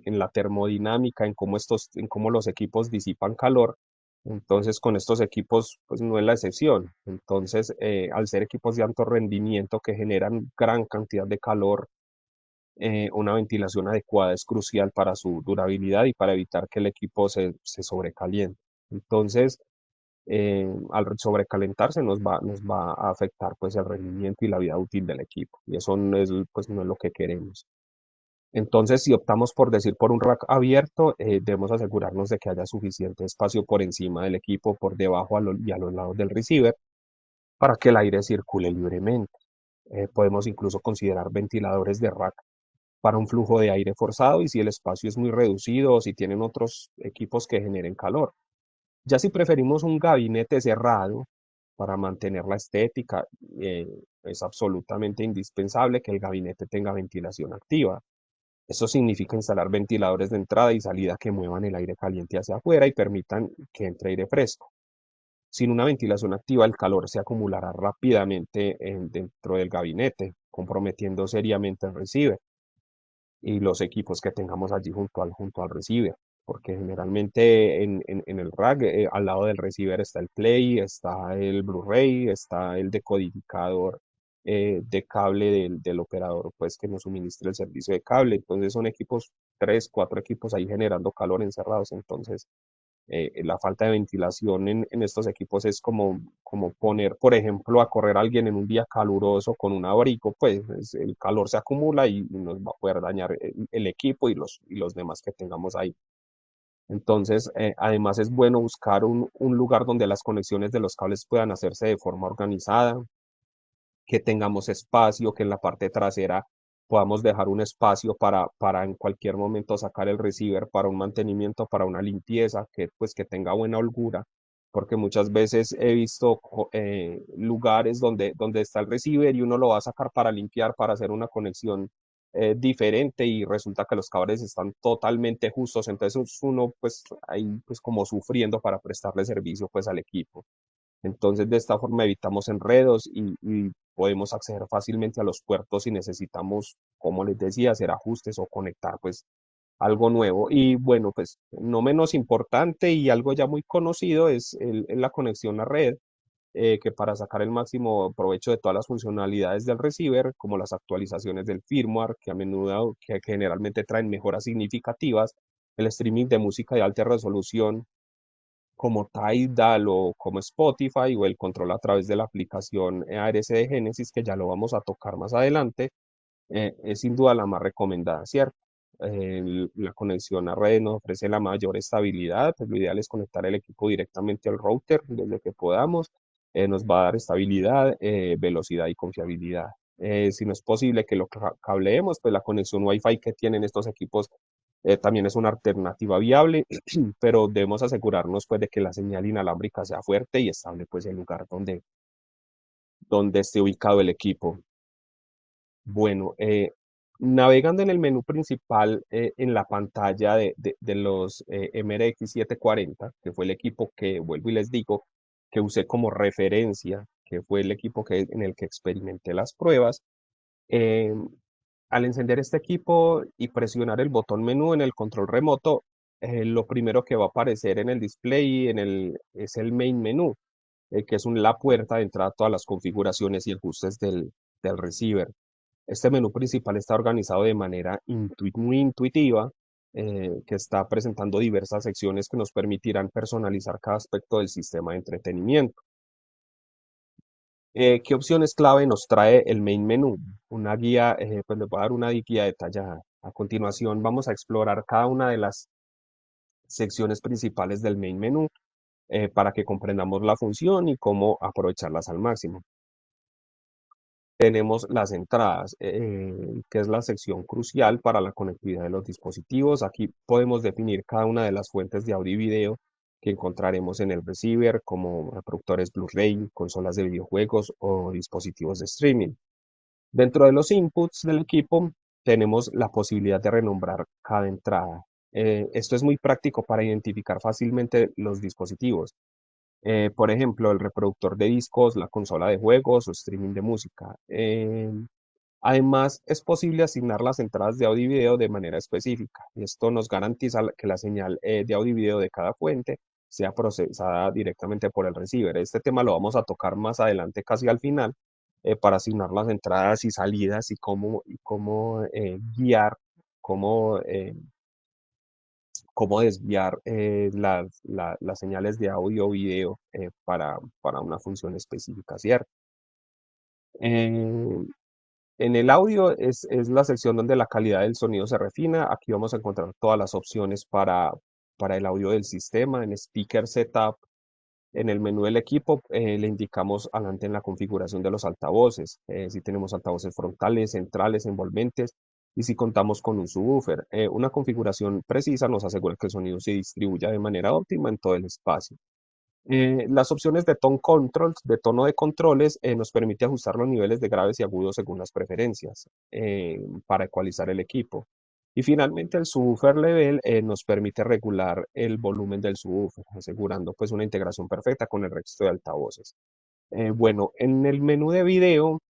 la termodinámica, en cómo los equipos disipan calor. Entonces, con estos equipos, pues no es la excepción. Entonces, al ser equipos de alto rendimiento que generan gran cantidad de calor, una ventilación adecuada es crucial para su durabilidad y para evitar que el equipo se sobrecaliente. Entonces, al sobrecalentarse nos va a afectar pues el rendimiento y la vida útil del equipo y eso no es, pues, no es lo que queremos. Entonces, si optamos por decir por un rack abierto, debemos asegurarnos de que haya suficiente espacio por encima del equipo, por debajo y a los lados del receiver, para que el aire circule libremente. Podemos incluso considerar ventiladores de rack para un flujo de aire forzado y si el espacio es muy reducido o si tienen otros equipos que generen calor. Ya si preferimos un gabinete cerrado para mantener la estética, eh, es absolutamente indispensable que el gabinete tenga ventilación activa. Eso significa instalar ventiladores de entrada y salida que muevan el aire caliente hacia afuera y permitan que entre aire fresco. Sin una ventilación activa, el calor se acumulará rápidamente dentro del gabinete, comprometiendo seriamente el receiver y los equipos que tengamos allí junto al receiver, porque generalmente en el rack, al lado del receiver está el Play, está el Blu-ray, está el decodificador de cable del operador, pues que nos suministra el servicio de cable. Entonces son equipos, tres, cuatro equipos ahí generando calor encerrados. Entonces la falta de ventilación en estos equipos es como poner, por ejemplo, a correr a alguien en un día caluroso con un abrigo, pues el calor se acumula y nos va a poder dañar el equipo y los demás que tengamos ahí. Entonces, además es bueno buscar un lugar donde las conexiones de los cables puedan hacerse de forma organizada, que tengamos espacio, que en la parte trasera podamos dejar un espacio para en cualquier momento sacar el receiver para un mantenimiento, para una limpieza, que pues que tenga buena holgura, porque muchas veces he visto lugares donde está el receiver y uno lo va a sacar para limpiar, para hacer una conexión diferente y resulta que los cables están totalmente justos, entonces uno pues ahí pues como sufriendo para prestarle servicio pues al equipo. Entonces, de esta forma evitamos enredos y podemos acceder fácilmente a los puertos si necesitamos, como les decía, hacer ajustes o conectar pues algo nuevo. Y bueno, pues no menos importante y algo ya muy conocido es la conexión a red, que para sacar el máximo provecho de todas las funcionalidades del receiver, como las actualizaciones del firmware, que a menudo, que generalmente traen mejoras significativas, el streaming de música de alta resolución como Tidal o como Spotify o el control a través de la aplicación ARS de Genesis, que ya lo vamos a tocar más adelante, es sin duda la más recomendada, ¿cierto? La conexión a red nos ofrece la mayor estabilidad, pues lo ideal es conectar el equipo directamente al router desde que podamos, nos va a dar estabilidad, velocidad y confiabilidad. Si no es posible que lo cableemos, pues la conexión Wi-Fi que tienen estos equipos también es una alternativa viable, pero debemos asegurarnos pues de que la señal inalámbrica sea fuerte y estable pues el lugar donde esté ubicado el equipo. Bueno, navegando en el menú principal en la pantalla de los MRX 740, que fue el equipo que, vuelvo y les digo, que usé como referencia, que fue el equipo en el que experimenté las pruebas, eh, al encender este equipo y presionar el botón menú en el control remoto, lo primero que va a aparecer en el display es el main menú, que es la puerta de entrada a todas las configuraciones y ajustes del receiver. Este menú principal está organizado de manera muy intuitiva, que está presentando diversas secciones que nos permitirán personalizar cada aspecto del sistema de entretenimiento. ¿Qué opciones clave nos trae el main menú? Una guía, pues les voy a dar una guía detallada. A continuación vamos a explorar cada una de las secciones principales del main menú para que comprendamos la función y cómo aprovecharlas al máximo. Tenemos las entradas, que es la sección crucial para la conectividad de los dispositivos. Aquí podemos definir cada una de las fuentes de audio y video que encontraremos en el receiver, como reproductores Blu-ray, consolas de videojuegos o dispositivos de streaming. Dentro de los inputs del equipo tenemos la posibilidad de renombrar cada entrada. Esto es muy práctico para identificar fácilmente los dispositivos. Por ejemplo, el reproductor de discos, la consola de juegos o streaming de música. Además, es posible asignar las entradas de audio y video de manera específica. Y esto nos garantiza que la señal de audio y video de cada fuente sea procesada directamente por el receiver. Este tema lo vamos a tocar más adelante, casi al final, para asignar las entradas y salidas y cómo guiar, cómo, eh, cómo desviar las señales de audio o video para una función específica, ¿cierto? En el audio es la sección donde la calidad del sonido se refina. Aquí vamos a encontrar todas las opciones para el audio del sistema. En Speaker Setup, en el menú del equipo, le indicamos adelante en la configuración de los altavoces, si tenemos altavoces frontales, centrales, envolventes y si contamos con un subwoofer. Una configuración precisa nos asegura que el sonido se distribuya de manera óptima en todo el espacio. Las opciones de tone controls, de tono de controles, nos permite ajustar los niveles de graves y agudos según las preferencias para ecualizar el equipo. Y finalmente el subwoofer level nos permite regular el volumen del subwoofer, asegurando pues una integración perfecta con el resto de altavoces. Bueno, en el menú de video,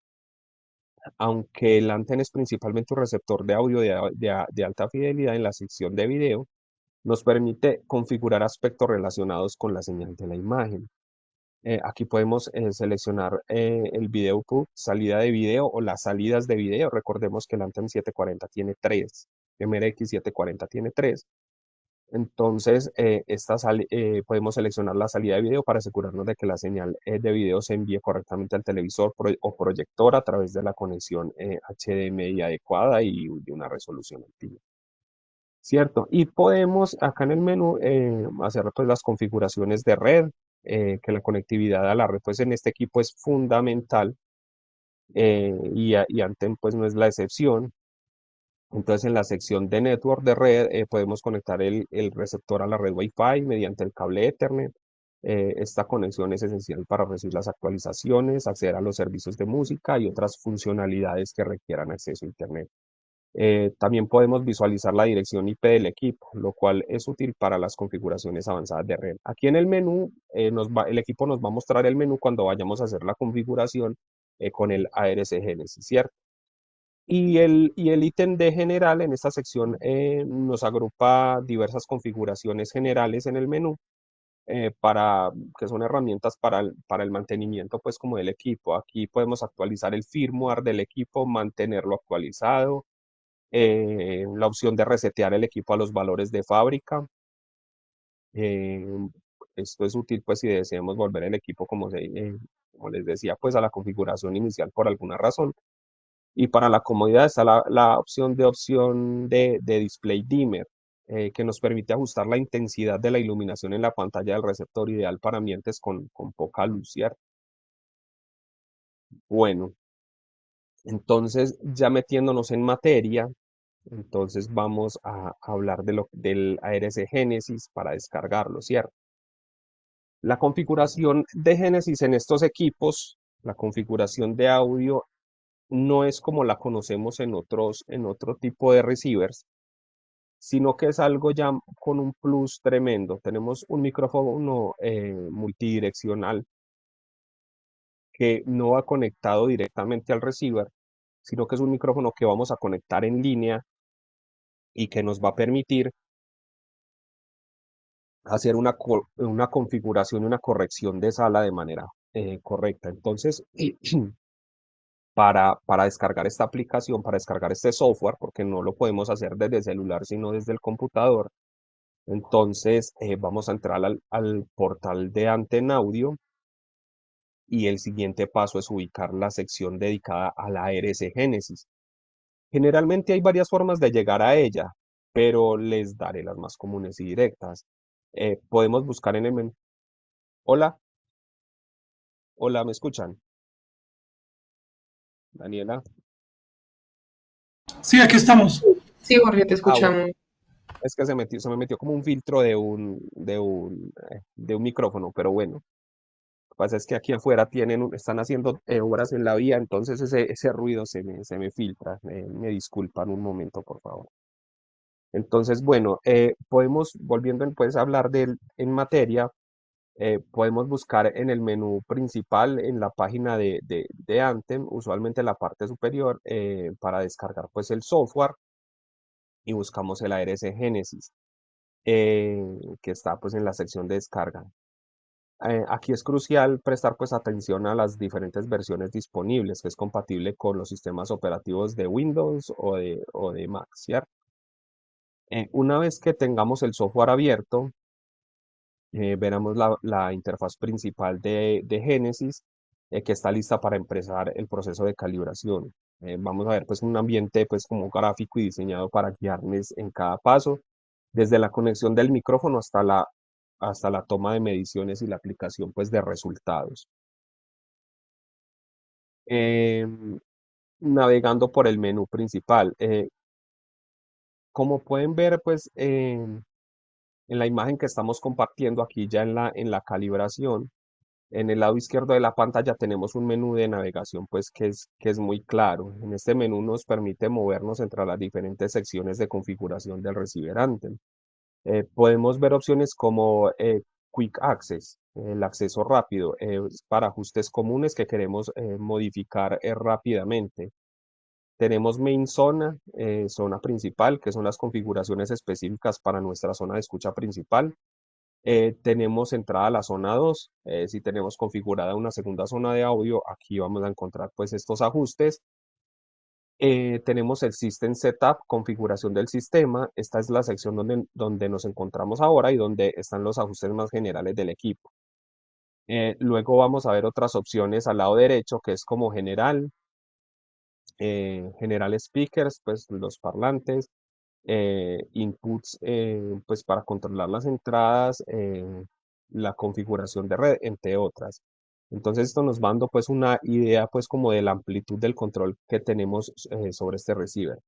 aunque el Anten es principalmente un receptor de audio de alta fidelidad, en la sección de video nos permite configurar aspectos relacionados con la señal de la imagen. Aquí podemos seleccionar el video put, salida de video o las salidas de video. Recordemos que el Anthem 740 tiene 3, MRX 740 tiene 3. Entonces, podemos seleccionar la salida de video para asegurarnos de que la señal de video se envíe correctamente al televisor o proyector a través de la conexión HDMI adecuada y de una resolución alta. ¿Cierto? Y podemos acá en el menú hacer pues las configuraciones de red, que la conectividad a la red pues en este equipo es fundamental y Anthem pues no es la excepción. Entonces en la sección de network de red podemos conectar el receptor a la red Wi-Fi mediante el cable Ethernet. Esta conexión es esencial para recibir las actualizaciones, acceder a los servicios de música y otras funcionalidades que requieran acceso a Internet. También podemos visualizar la dirección IP del equipo, lo cual es útil para las configuraciones avanzadas de red. Aquí en el menú, el equipo nos va a mostrar el menú cuando vayamos a hacer la configuración con el ARC Genesis, ¿cierto? Y el ítem de general en esta sección nos agrupa diversas configuraciones generales en el menú, que son herramientas para el mantenimiento pues como del equipo. Aquí podemos actualizar el firmware del equipo, mantenerlo actualizado, la opción de resetear el equipo a los valores de fábrica. Eh, Esto es útil pues si deseamos volver el equipo como les decía pues a la configuración inicial por alguna razón. Y para la comodidad está la opción de display dimmer, que nos permite ajustar la intensidad de la iluminación en la pantalla del receptor, ideal para ambientes con poca luz, ¿cierto? Bueno, entonces ya metiéndonos en materia, entonces vamos a hablar del ARC Genesis para descargarlo, ¿cierto? La configuración de Genesis en estos equipos, la configuración de audio, no es como la conocemos en otro tipo de receivers, sino que es algo ya con un plus tremendo. Tenemos un micrófono multidireccional que no va conectado directamente al receiver, sino que es un micrófono que vamos a conectar en línea y que nos va a permitir hacer una configuración y una corrección de sala de manera correcta. Entonces, para descargar esta aplicación, para descargar este software, porque no lo podemos hacer desde el celular, sino desde el computador, entonces vamos a entrar al portal de Anten Audio y el siguiente paso es ubicar la sección dedicada a la ARC Genesis. Generalmente hay varias formas de llegar a ella, pero les daré las más comunes y directas. Podemos buscar en el menú. Hola, hola, ¿me escuchan? Daniela. Sí, aquí estamos. Sí, Jorge, te Bueno, escuchamos. es que se me metió como un filtro de un micrófono, pero bueno. Lo que pasa es que aquí afuera están haciendo obras en la vía, entonces ese ruido se me filtra. Me disculpan un momento, por favor. Entonces, bueno, volviendo pues a hablar en materia, podemos buscar en el menú principal, en la página de Anthem, usualmente en la parte superior, para descargar pues el software y buscamos el ARC Genesis, que está pues en la sección de descarga. Aquí es crucial prestar pues atención a las diferentes versiones disponibles, que es compatible con los sistemas operativos de Windows o de Mac, ¿cierto? Una vez que tengamos el software abierto, veremos la interfaz principal de Genesis, que está lista para empezar el proceso de calibración. Vamos a ver pues un ambiente pues como gráfico y diseñado para guiarles en cada paso, desde la conexión del micrófono hasta la toma de mediciones y la aplicación pues de resultados. Em, Navegando por el menú principal. Como pueden ver pues en la imagen que estamos compartiendo aquí ya en la calibración, en el lado izquierdo de la pantalla tenemos un menú de navegación pues que es muy claro. En este menú nos permite movernos entre las diferentes secciones de configuración del receiver Anthem. Podemos ver opciones como Quick Access, el acceso rápido, para ajustes comunes que queremos modificar rápidamente. Tenemos Main Zona, zona principal, que son las configuraciones específicas para nuestra zona de escucha principal. Tenemos entrada a la zona 2. Si tenemos configurada una segunda zona de audio, aquí vamos a encontrar pues estos ajustes. Tenemos el System Setup, configuración del sistema. Esta es la sección donde nos encontramos ahora y donde están los ajustes más generales del equipo. Luego vamos a ver otras opciones al lado derecho, que es como general, general speakers, pues los parlantes, inputs, pues para controlar las entradas, la configuración de red, entre otras. Entonces esto nos va dando pues una idea pues como de la amplitud del control que tenemos sobre este receiver.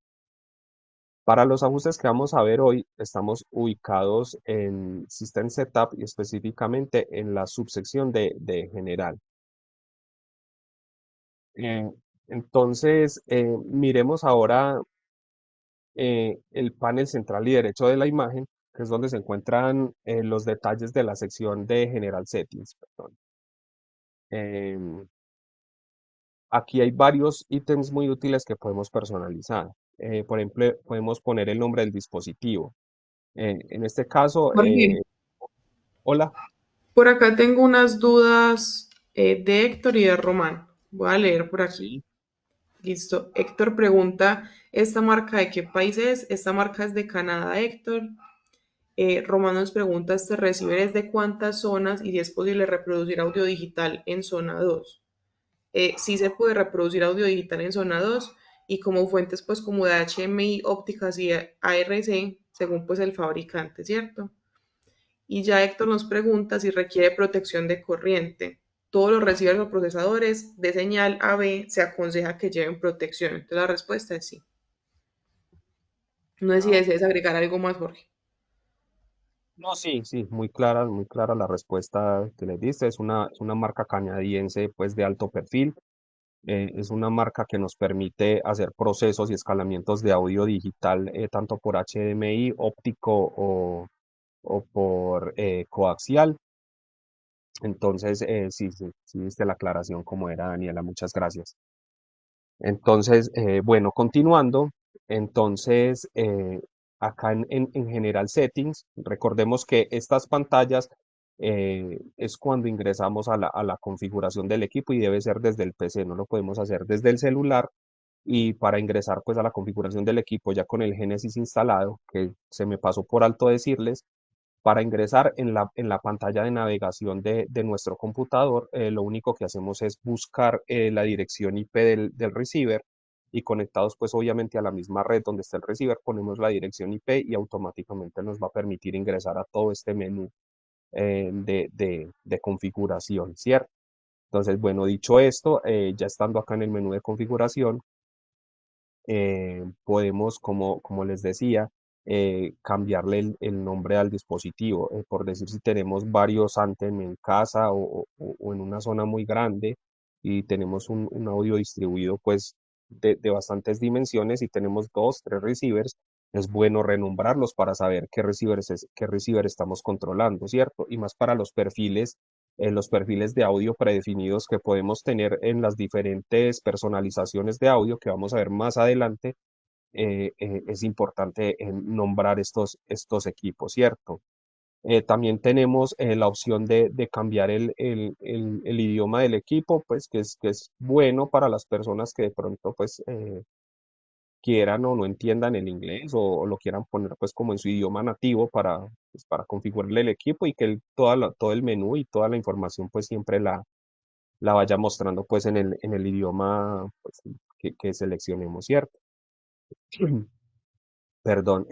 Para los ajustes que vamos a ver hoy, estamos ubicados en System Setup y específicamente en la subsección de general. Eh, entonces, miremos ahora el panel central y derecho de la imagen, que es donde se encuentran los detalles de la sección de General Settings. Perdón. Em, Aquí hay varios ítems muy útiles que podemos personalizar. Por ejemplo, podemos poner el nombre del dispositivo. En este caso, Jorge, hola. por acá tengo unas dudas de Héctor y de Román. Voy a leer por aquí. Sí. Listo. Héctor pregunta, ¿esta marca de qué país es? Esta marca es de Canadá, Héctor. Román nos pregunta, ¿este receiver es de cuántas zonas y si es posible reproducir audio digital en zona 2? Sí se puede reproducir audio digital en zona 2 y como fuentes pues como de HMI, ópticas y ARC, según pues el fabricante, ¿cierto? Y ya Héctor nos pregunta si requiere protección de corriente. Todos los receivers o procesadores de señal AB se aconseja que lleven protección. Entonces la respuesta es sí. No sé si Ah, deseas agregar algo más, Jorge. no, sí, sí, muy clara la respuesta que les diste. Es una marca canadiense pues de alto perfil. Es una marca que nos permite hacer procesos y escalamientos de audio digital, tanto por HDMI, óptico o por coaxial. Entonces, sí, sí, sí, viste la aclaración como era, Daniela, muchas gracias. Entonces, bueno, continuando, entonces, acá en General Settings, recordemos que estas pantallas es cuando ingresamos a la configuración del equipo y debe ser desde el PC, no lo podemos hacer desde el celular. Y para ingresar pues a la configuración del equipo ya con el Genesis instalado, que se me pasó por alto decirles, para ingresar en la pantalla de navegación de nuestro computador, lo único que hacemos es buscar la dirección IP del receiver y conectados pues obviamente a la misma red donde está el receiver, ponemos la dirección IP y automáticamente nos va a permitir ingresar a todo este menú de configuración, ¿cierto? Entonces, bueno, dicho esto, ya estando acá en el menú de configuración, podemos, como les decía, cambiarle el nombre al dispositivo. Por decir, si tenemos varios Anthem en casa o en una zona muy grande y tenemos un audio distribuido pues de bastantes dimensiones y tenemos dos, tres receivers, es bueno renombrarlos para saber qué receiver estamos controlando, ¿cierto? Y más para los perfiles de audio predefinidos que podemos tener en las diferentes personalizaciones de audio que vamos a ver más adelante, es importante nombrar estos equipos, ¿cierto? También tenemos la opción de cambiar el idioma del equipo, pues que es bueno para las personas que de pronto pues quieran o no entiendan el inglés o lo quieran poner pues como en su idioma nativo pues, para configurarle el equipo y que todo el menú y toda la información pues siempre la vaya mostrando pues en el idioma pues, que seleccionemos, ¿cierto? Perdón.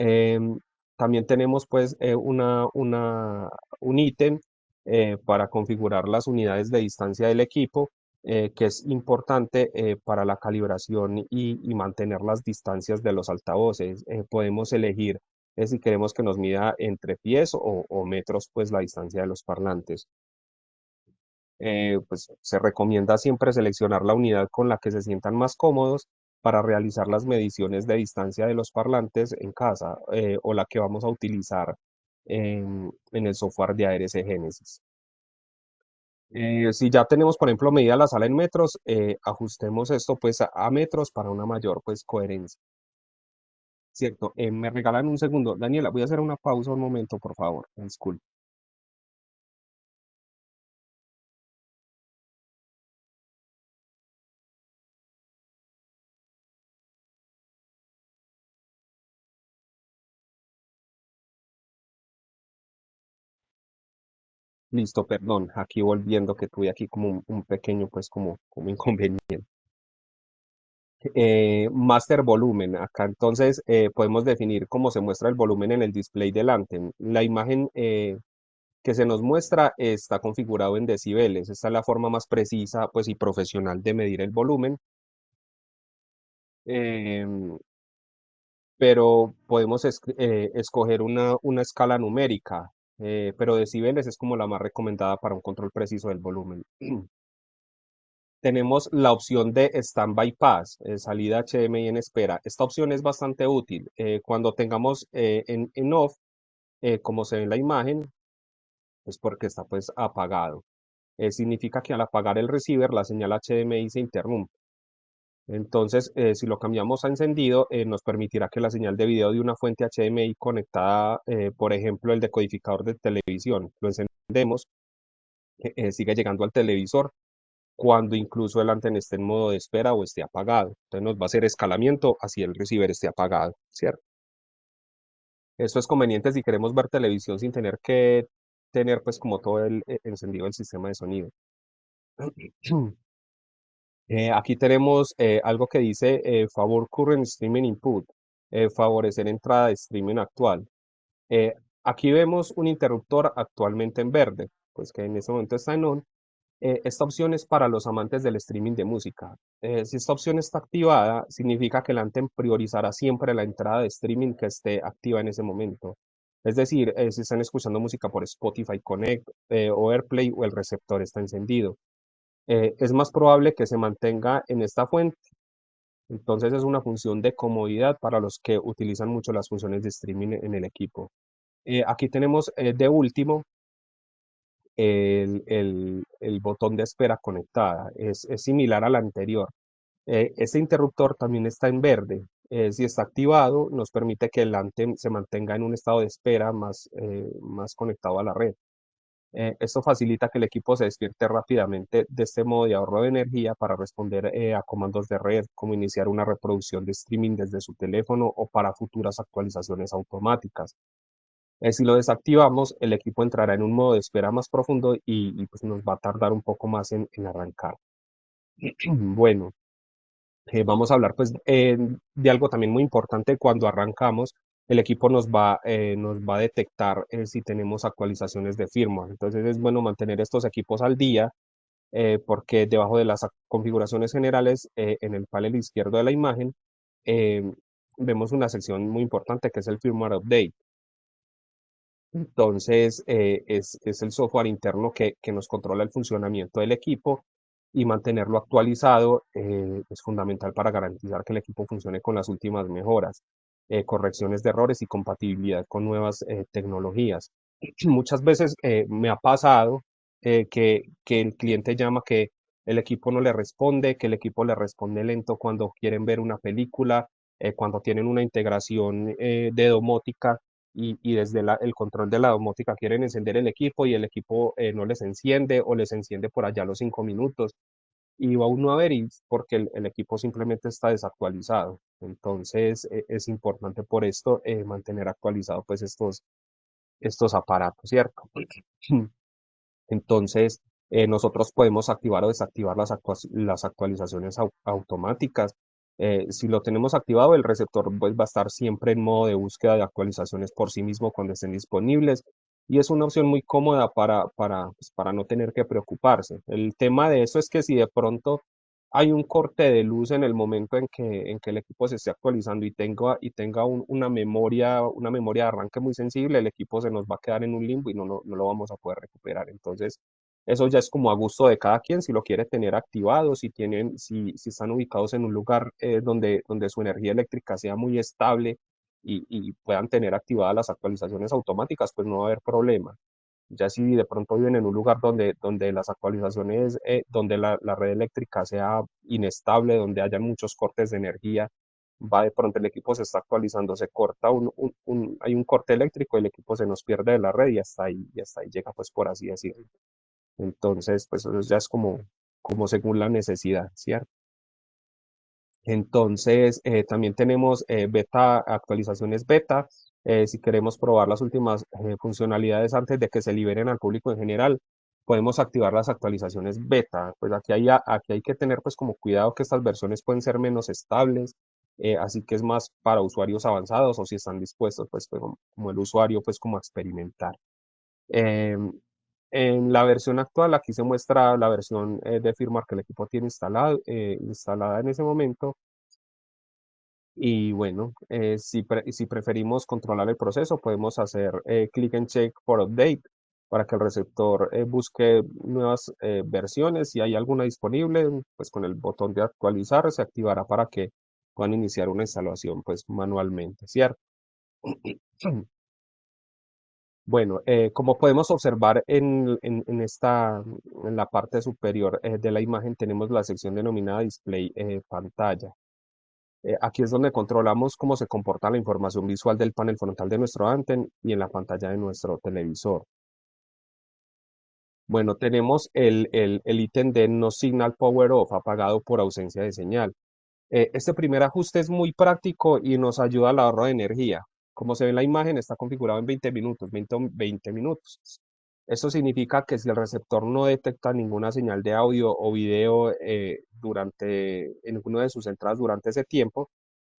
También tenemos pues un ítem para configurar las unidades de distancia del equipo, que es importante para la calibración y mantener las distancias de los altavoces. Podemos elegir si queremos que nos mida entre pies o metros, pues la distancia de los parlantes. Pues se recomienda siempre seleccionar la unidad con la que se sientan más cómodos para realizar las mediciones de distancia de los parlantes en casa, o la que vamos a utilizar en el software de ARS Genesis. Si ya tenemos, por ejemplo, medida la sala en metros, ajustemos esto pues a metros para una mayor pues coherencia, ¿cierto? Me regalan un segundo. Daniela, voy a hacer una pausa un momento, por favor. Disculpe. Listo, perdón. Aquí volviendo que tuve aquí como un pequeño pues como inconveniente. Master volumen. Acá entonces podemos definir cómo se muestra el volumen en el display delante. La imagen que se nos muestra está configurado en decibeles. Esta es la forma más precisa pues, y profesional de medir el volumen. Em, pero podemos escoger una escala numérica, pero decibeles es como la más recomendada para un control preciso del volumen. Tenemos la opción de Standby Pass, salida HDMI en espera. Esta opción es bastante útil. Cuando tengamos en off, como se ve en la imagen, es porque está pues apagado. Significa que al apagar el receiver, la señal HDMI se interrumpe. Entonces, si lo cambiamos a encendido, nos permitirá que la señal de video de una fuente HDMI conectada, por ejemplo, el decodificador de televisión, lo encendemos, sigue llegando al televisor cuando incluso el antena esté en modo de espera o esté apagado. Entonces nos va a hacer escalamiento así el receiver esté apagado, ¿cierto? Esto es conveniente si queremos ver televisión sin tener que tener pues como todo el encendido del sistema de sonido. Aquí tenemos algo que dice favor current streaming input, favorecer entrada de streaming actual. Eh, Aquí vemos un interruptor actualmente en verde, pues que en este momento está en on. Esta opción es para los amantes del streaming de música. Si esta opción está activada, significa que el Anthem priorizará siempre la entrada de streaming que esté activa en ese momento. Es decir, si están escuchando música por Spotify Connect o AirPlay o el receptor está encendido, es más probable que se mantenga en esta fuente. Entonces es una función de comodidad para los que utilizan mucho las funciones de streaming en el equipo. Aquí tenemos de último el botón de espera conectada. Es similar al anterior. Este interruptor también está en verde. Si está activado, nos permite que el Anthem se mantenga en un estado de espera más conectado a la red. Esto facilita que el equipo se despierte rápidamente de este modo de ahorro de energía para responder a comandos de red, como iniciar una reproducción de streaming desde su teléfono o para futuras actualizaciones automáticas. Si lo desactivamos, el equipo entrará en un modo de espera más profundo y, pues nos va a tardar un poco más en arrancar. Bueno, vamos a hablar pues de algo también muy importante. Cuando arrancamos, el equipo nos va a detectar si tenemos actualizaciones de firmware. Entonces es bueno mantener estos equipos al día, porque debajo de las configuraciones generales, en el panel izquierdo de la imagen, eh, vemos una sección muy importante que es el firmware update. Entonces, es el software interno que nos controla el funcionamiento del equipo y mantenerlo actualizado es fundamental para garantizar que el equipo funcione con las últimas mejoras, correcciones de errores y compatibilidad con nuevas tecnologías. Muchas veces me ha pasado que el cliente llama que el equipo no le responde, que el equipo le responde lento cuando quieren ver una película, cuando tienen una integración de domótica y desde el control de la domótica quieren encender el equipo y el equipo no les enciende o les enciende por allá a los 5 minutos y va uno a ver y porque el equipo simplemente está desactualizado. Entonces es importante por esto mantener actualizado pues estos aparatos, ¿cierto? Entonces nosotros podemos activar o desactivar las actualizaciones automáticas Si lo tenemos activado, el receptor pues, va a estar siempre en modo de búsqueda de actualizaciones por sí mismo cuando estén disponibles y es una opción muy cómoda pues, para no tener que preocuparse. El tema de eso es que si de pronto hay un corte de luz en el momento en que el equipo se esté actualizando y tenga una memoria de arranque muy sensible, el equipo se nos va a quedar en un limbo y no lo vamos a poder recuperar. Entonces, eso ya es como a gusto de cada quien, si lo quiere tener activado, si están ubicados en un lugar donde su energía eléctrica sea muy estable y puedan tener activadas las actualizaciones automáticas, pues no va a haber problema. Ya si de pronto viven en un lugar donde las actualizaciones, donde la red eléctrica sea inestable, donde hayan muchos cortes de energía, va de pronto el equipo se está actualizando, se corta hay un corte eléctrico, el equipo se nos pierde de la red y hasta ahí llega, pues por así decirlo. Entonces, pues eso ya es como según la necesidad, ¿cierto? Entonces, también tenemos actualizaciones beta. Si queremos probar las últimas funcionalidades antes de que se liberen al público en general, podemos activar las actualizaciones beta. Pues aquí hay que tener pues como cuidado que estas versiones pueden ser menos estables, así que es más para usuarios avanzados o si están dispuestos pues como el usuario pues como a experimentar. Em, en la versión actual, aquí se muestra la versión de firmware que el equipo tiene instalada en ese momento. Y bueno, si preferimos controlar el proceso, podemos hacer click and check for update para que el receptor busque nuevas versiones. Si hay alguna disponible, pues con el botón de actualizar se activará para que puedan iniciar una instalación pues manualmente, ¿cierto? Bueno, como podemos observar en la parte superior de la imagen, tenemos la sección denominada Display Pantalla. Aquí es donde controlamos cómo se comporta la información visual del panel frontal de nuestro anten y en la pantalla de nuestro televisor. Bueno, tenemos el ítem de No Signal Power Off, apagado por ausencia de señal. Este primer ajuste es muy práctico y nos ayuda al ahorro de energía. Como se ve en la imagen, está configurado en 20 minutos, 20 minutos. Esto significa que si el receptor no detecta ninguna señal de audio o video en una de sus entradas durante ese tiempo,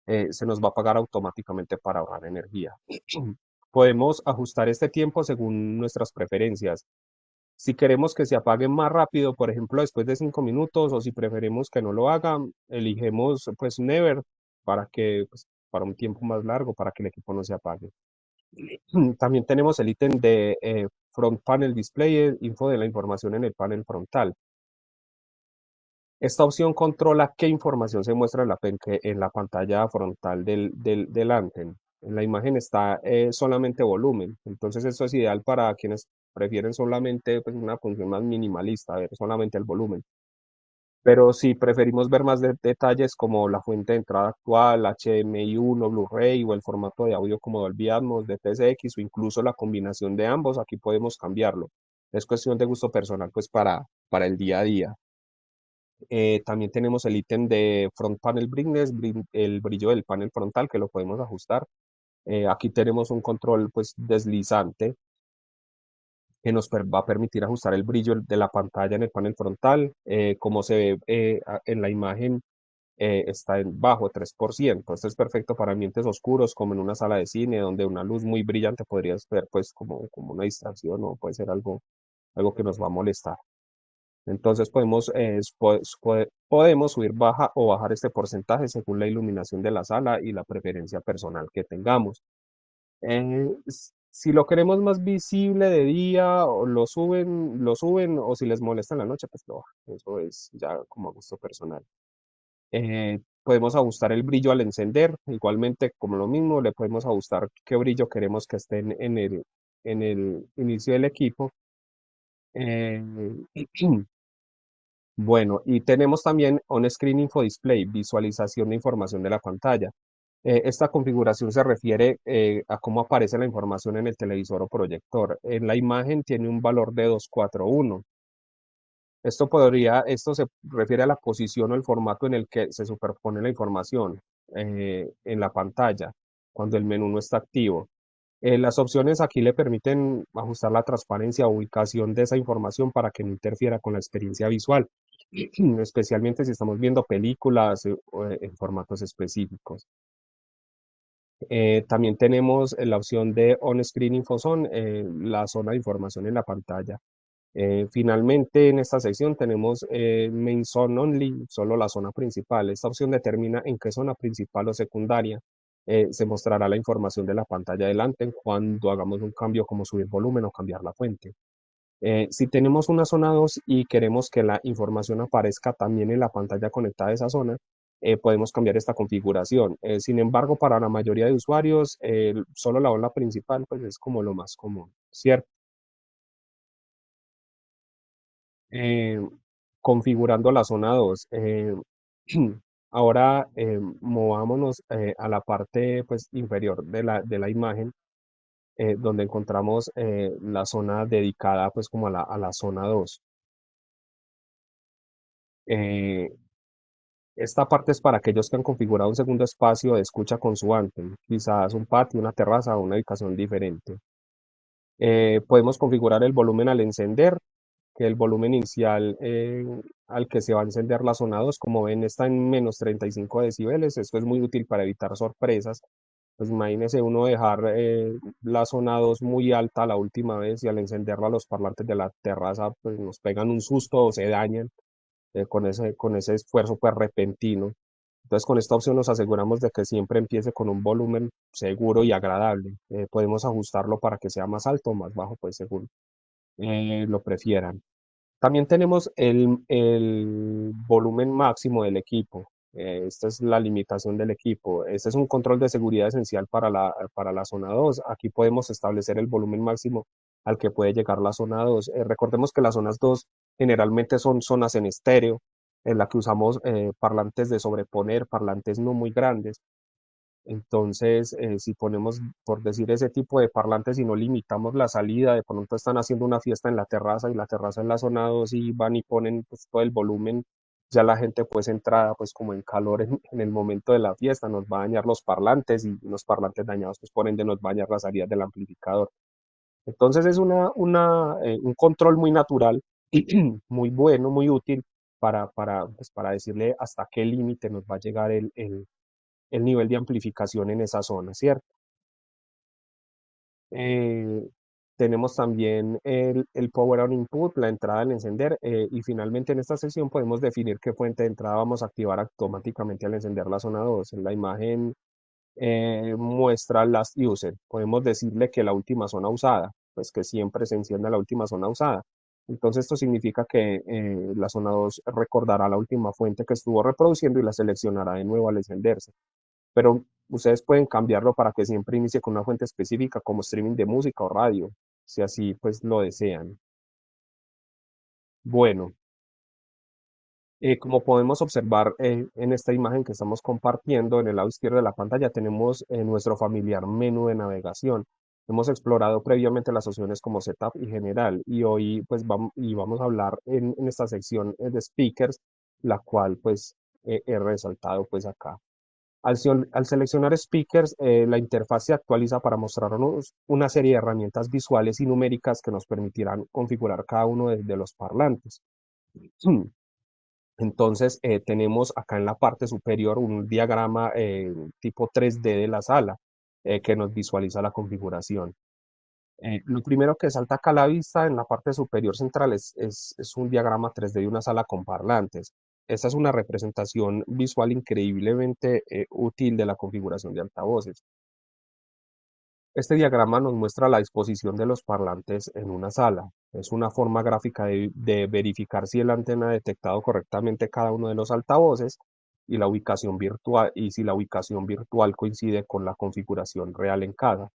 se nos va a apagar automáticamente para ahorrar energía. Podemos ajustar este tiempo según nuestras preferencias. Si queremos que se apague más rápido, por ejemplo, después de 5 minutos, o si preferimos que no lo hagan, elegimos pues Never para un tiempo más largo, para que el equipo no se apague. También tenemos el ítem de Front Panel Display, info de la información en el panel frontal. Esta opción controla qué información se muestra en la pantalla frontal del Anten. En la imagen está solamente volumen, entonces esto es ideal para quienes prefieren solamente pues, una función más minimalista, ver solamente el volumen. Pero si preferimos ver más detalles como la fuente de entrada actual, HDMI 1, Blu-ray o el formato de audio como Dolby Atmos, DTS:X o incluso la combinación de ambos, aquí podemos cambiarlo. Es cuestión de gusto personal pues para el día a día. También tenemos el ítem de Front Panel Brightness, el brillo del panel frontal que lo podemos ajustar. Aquí tenemos un control pues deslizante que va a permitir ajustar el brillo de la pantalla en el panel frontal. Como se ve en la imagen, está en bajo 3%. Esto es perfecto para ambientes oscuros, como en una sala de cine, donde una luz muy brillante podría ser pues como una distracción o puede ser algo que nos va a molestar. Entonces podemos subir, baja o bajar este porcentaje según la iluminación de la sala y la preferencia personal que tengamos. Si lo queremos más visible de día, o lo suben, o si les molesta en la noche, pues lo bajan. Eso es ya como a gusto personal. Podemos ajustar el brillo al encender. Igualmente, como lo mismo, le podemos ajustar qué brillo queremos que esté en el inicio del equipo. Eh, Bueno, y tenemos también On-Screen Info Display, visualización de información de la pantalla. Esta configuración se refiere a cómo aparece la información en el televisor o proyector. En la imagen tiene un valor de 241. Esto se refiere a la posición o el formato en el que se superpone la información en la pantalla cuando el menú no está activo. Las opciones aquí le permiten ajustar la transparencia o ubicación de esa información para que no interfiera con la experiencia visual. especialmente si estamos viendo películas o, en formatos específicos. También tenemos la opción de On-Screen InfoZone, la zona de información en la pantalla. Finalmente, en esta sección tenemos Main Zone Only, solo la zona principal. Esta opción determina en qué zona principal o secundaria se mostrará la información de la pantalla delante cuando hagamos un cambio como subir volumen o cambiar la fuente. Si tenemos una zona 2 y queremos que la información aparezca también en la pantalla conectada a esa zona, podemos cambiar esta configuración. Sin embargo, para la mayoría de usuarios, solo la ola principal pues, es como lo más común, ¿cierto? Eh, configurando la zona 2. Ahora movámonos a la parte pues, inferior de la imagen, donde encontramos la zona dedicada pues, como a la zona 2. Eh, Esta parte es para aquellos que han configurado un segundo espacio de escucha con su Anthem, quizás un patio, una terraza o una ubicación diferente. Podemos configurar el volumen al encender, que el volumen inicial al que se va a encender la zona 2, como ven, está en menos 35 decibeles. Esto es muy útil para evitar sorpresas. Pues imagínese uno dejar la zona 2 muy alta la última vez y al encenderla los parlantes de la terraza pues nos pegan un susto o se dañan con ese esfuerzo pues repentino. Entonces con esta opción nos aseguramos de que siempre empiece con un volumen seguro y agradable. Podemos ajustarlo para que sea más alto o más bajo, pues según lo prefieran. También tenemos el volumen máximo del equipo. Esta es la limitación del equipo. Este es un control de seguridad esencial para la zona 2. Aquí podemos establecer el volumen máximo al que puede llegar la zona 2. Recordemos que las zonas 2 generalmente son zonas en estéreo, en la que usamos parlantes de sobreponer, parlantes no muy grandes. Entonces, si ponemos, por decir, ese tipo de parlantes y no limitamos la salida, de pronto están haciendo una fiesta en la terraza y la terraza en la zona 2 y van y ponen pues, todo el volumen, ya la gente pues entrada pues como en calor en el momento de la fiesta, nos va a dañar los parlantes y los parlantes dañados pues por ende nos va a dañar las salidas del amplificador. Entonces es un control muy natural, muy bueno, muy útil pues, para decirle hasta qué límite nos va a llegar el nivel de amplificación en esa zona, ¿cierto? Eh, tenemos también el Power On Input, la entrada al encender, y finalmente en esta sección podemos definir qué fuente de entrada vamos a activar automáticamente al encender la zona 2. En la imagen muestra Last User. Podemos decirle que la última zona usada, pues que siempre se encienda la última zona usada. Entonces esto significa que la zona 2 recordará la última fuente que estuvo reproduciendo y la seleccionará de nuevo al encenderse, pero ustedes pueden cambiarlo para que siempre inicie con una fuente específica como streaming de música o radio, si así pues lo desean. Bueno, como podemos observar en esta imagen que estamos compartiendo, en el lado izquierdo de la pantalla tenemos nuestro familiar menú de navegación. Hemos explorado previamente las opciones como Setup y General y hoy pues vamos a hablar en esta sección de Speakers, la cual pues he resaltado pues acá. Al seleccionar speakers, la interfaz se actualiza para mostrarnos una serie de herramientas visuales y numéricas que nos permitirán configurar cada uno de los parlantes. Entonces, tenemos acá en la parte superior un diagrama tipo 3D de la sala que nos visualiza la configuración. Lo primero que salta acá a la vista en la parte superior central es un diagrama 3D de una sala con parlantes. Esta es una representación visual increíblemente útil de la configuración de altavoces. Este diagrama nos muestra la disposición de los parlantes en una sala. Es una forma gráfica de verificar si la antena ha detectado correctamente cada uno de los altavoces y la ubicación virtual, y si la ubicación virtual coincide con la configuración real en cada.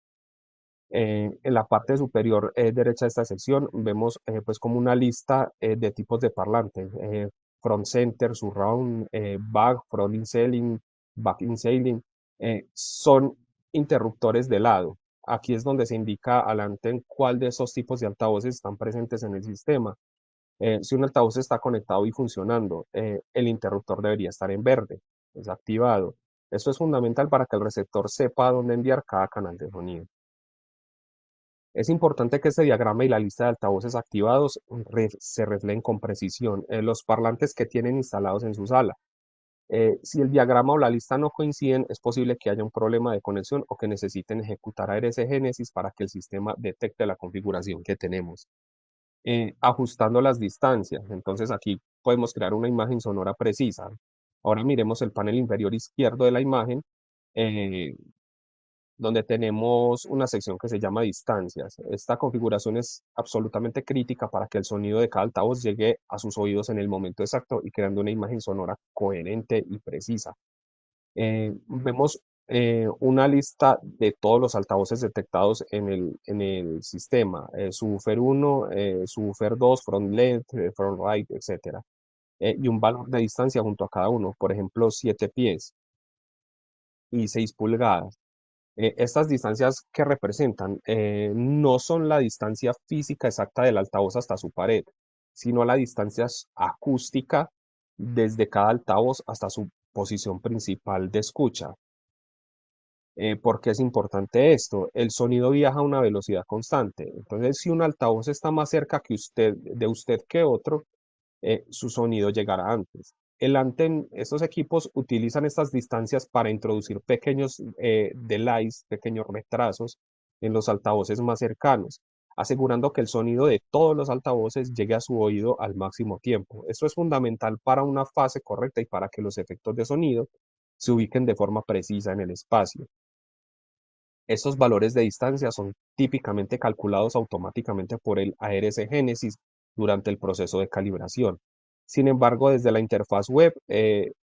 En la parte superior derecha de esta sección vemos pues como una lista de tipos de parlantes, front center, surround, back, front in back in son interruptores de lado. Aquí es donde se indica adelante en cuál de esos tipos de altavoces están presentes en el sistema. Si un altavoz está conectado y funcionando, el interruptor debería estar en verde, desactivado. Esto es fundamental para que el receptor sepa dónde enviar cada canal de sonido. Es importante que este diagrama y la lista de altavoces activados se reflejen con precisión en los parlantes que tienen instalados en su sala. Si el diagrama o la lista no coinciden, es posible que haya un problema de conexión o que necesiten ejecutar ARS Génesis para que el sistema detecte la configuración que tenemos. Ajustando las distancias. Entonces aquí podemos crear una imagen sonora precisa. Ahora miremos el panel inferior izquierdo de la imagen, eh, donde tenemos una sección que se llama distancias. Esta configuración es absolutamente crítica para que el sonido de cada altavoz llegue a sus oídos en el momento exacto y creando una imagen sonora coherente y precisa. Vemos una lista de todos los altavoces detectados en el sistema, subwoofer 1, subwoofer 2, front left, front right, etc. Y un valor de distancia junto a cada uno, por ejemplo, 7 pies y 6 pulgadas. Estas distancias que representan no son la distancia física exacta del altavoz hasta su pared, sino la distancia acústica desde cada altavoz hasta su posición principal de escucha. ¿Por qué es importante esto? El sonido viaja a una velocidad constante. Entonces, si un altavoz está más cerca de usted que otro, su sonido llegará antes. Estos equipos utilizan estas distancias para introducir pequeños delays, pequeños retrasos en los altavoces más cercanos, asegurando que el sonido de todos los altavoces llegue a su oído al máximo tiempo. Esto es fundamental para una fase correcta y para que los efectos de sonido se ubiquen de forma precisa en el espacio. Estos valores de distancia son típicamente calculados automáticamente por el ARS Génesis durante el proceso de calibración. Sin embargo, desde la interfaz web,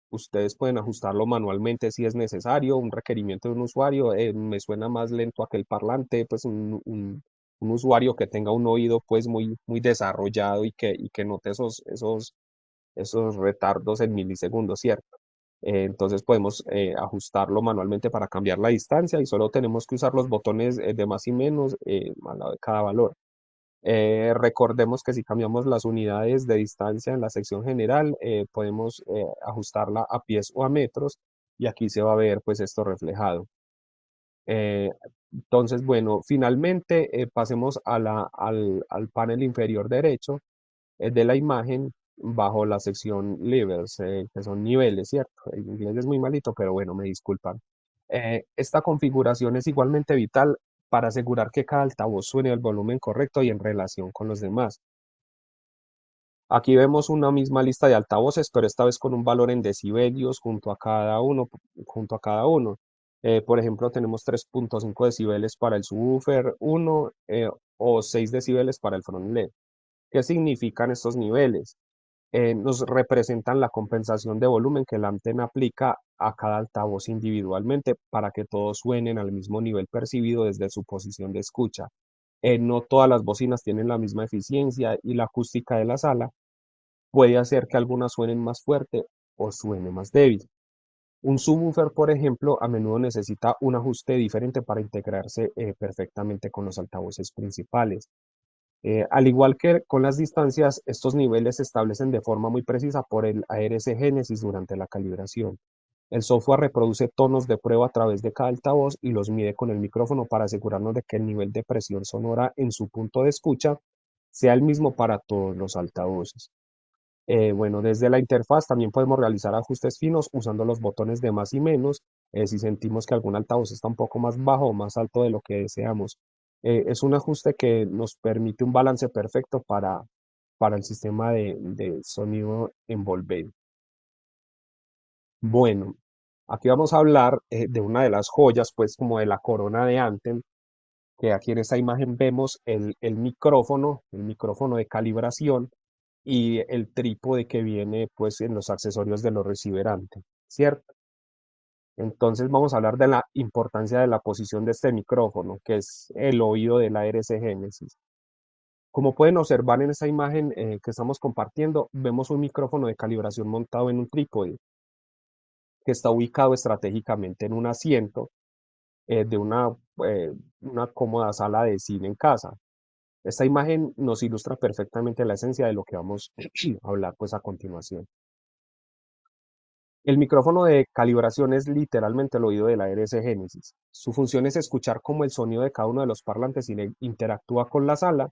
ustedes pueden ajustarlo manualmente si es necesario, un requerimiento de un usuario. Me suena más lento aquel parlante, pues un usuario que tenga un oído pues muy desarrollado y que note esos retardos en milisegundos, ¿cierto? Entonces podemos ajustarlo manualmente para cambiar la distancia y solo tenemos que usar los botones de más y menos al lado de cada valor. Recordemos que si cambiamos las unidades de distancia en la sección general, podemos ajustarla a pies o a metros y aquí se va a ver pues esto reflejado. Eh, entonces, bueno, finalmente pasemos al panel inferior derecho de la imagen bajo la sección levels, que son niveles, ¿cierto? El inglés es muy malito, pero bueno, me disculpan. Esta configuración es igualmente vital para asegurar que cada altavoz suene al volumen correcto y en relación con los demás. Aquí vemos una misma lista de altavoces, pero esta vez con un valor en decibelios junto a cada uno. Por ejemplo, tenemos 3.5 decibeles para el subwoofer 1 o 6 decibeles para el front LED. ¿Qué significan estos niveles? Nos representan la compensación de volumen que la antena aplica a cada altavoz individualmente para que todos suenen al mismo nivel percibido desde su posición de escucha. No todas las bocinas tienen la misma eficiencia y la acústica de la sala puede hacer que algunas suenen más fuerte o suene más débil. Un subwoofer, por ejemplo, a menudo necesita un ajuste diferente para integrarse perfectamente con los altavoces principales. Al igual que con las distancias, estos niveles se establecen de forma muy precisa por el ARS Génesis durante la calibración. El software reproduce tonos de prueba a través de cada altavoz y los mide con el micrófono para asegurarnos de que el nivel de presión sonora en su punto de escucha sea el mismo para todos los altavoces. Bueno, desde la interfaz también podemos realizar ajustes finos usando los botones de más y menos, si sentimos que algún altavoz está un poco más bajo o más alto de lo que deseamos. Es un ajuste que nos permite un balance perfecto para el sistema de sonido envolvente. Bueno, aquí vamos a hablar de una de las joyas, pues como de la corona de Anthem, que aquí en esta imagen vemos el micrófono de calibración y el trípode que viene pues en los accesorios de los receiver Anthem, ¿cierto? Entonces vamos a hablar de la importancia de la posición de este micrófono, que es el oído de la RC Genesis. Como pueden observar en esta imagen que estamos compartiendo, vemos un micrófono de calibración montado en un trípode que está ubicado estratégicamente en un asiento de una cómoda sala de cine en casa. Esta imagen nos ilustra perfectamente la esencia de lo que vamos a hablar pues a continuación. El micrófono de calibración es literalmente el oído del ARS Génesis. Su función es escuchar cómo el sonido de cada uno de los parlantes interactúa con la sala,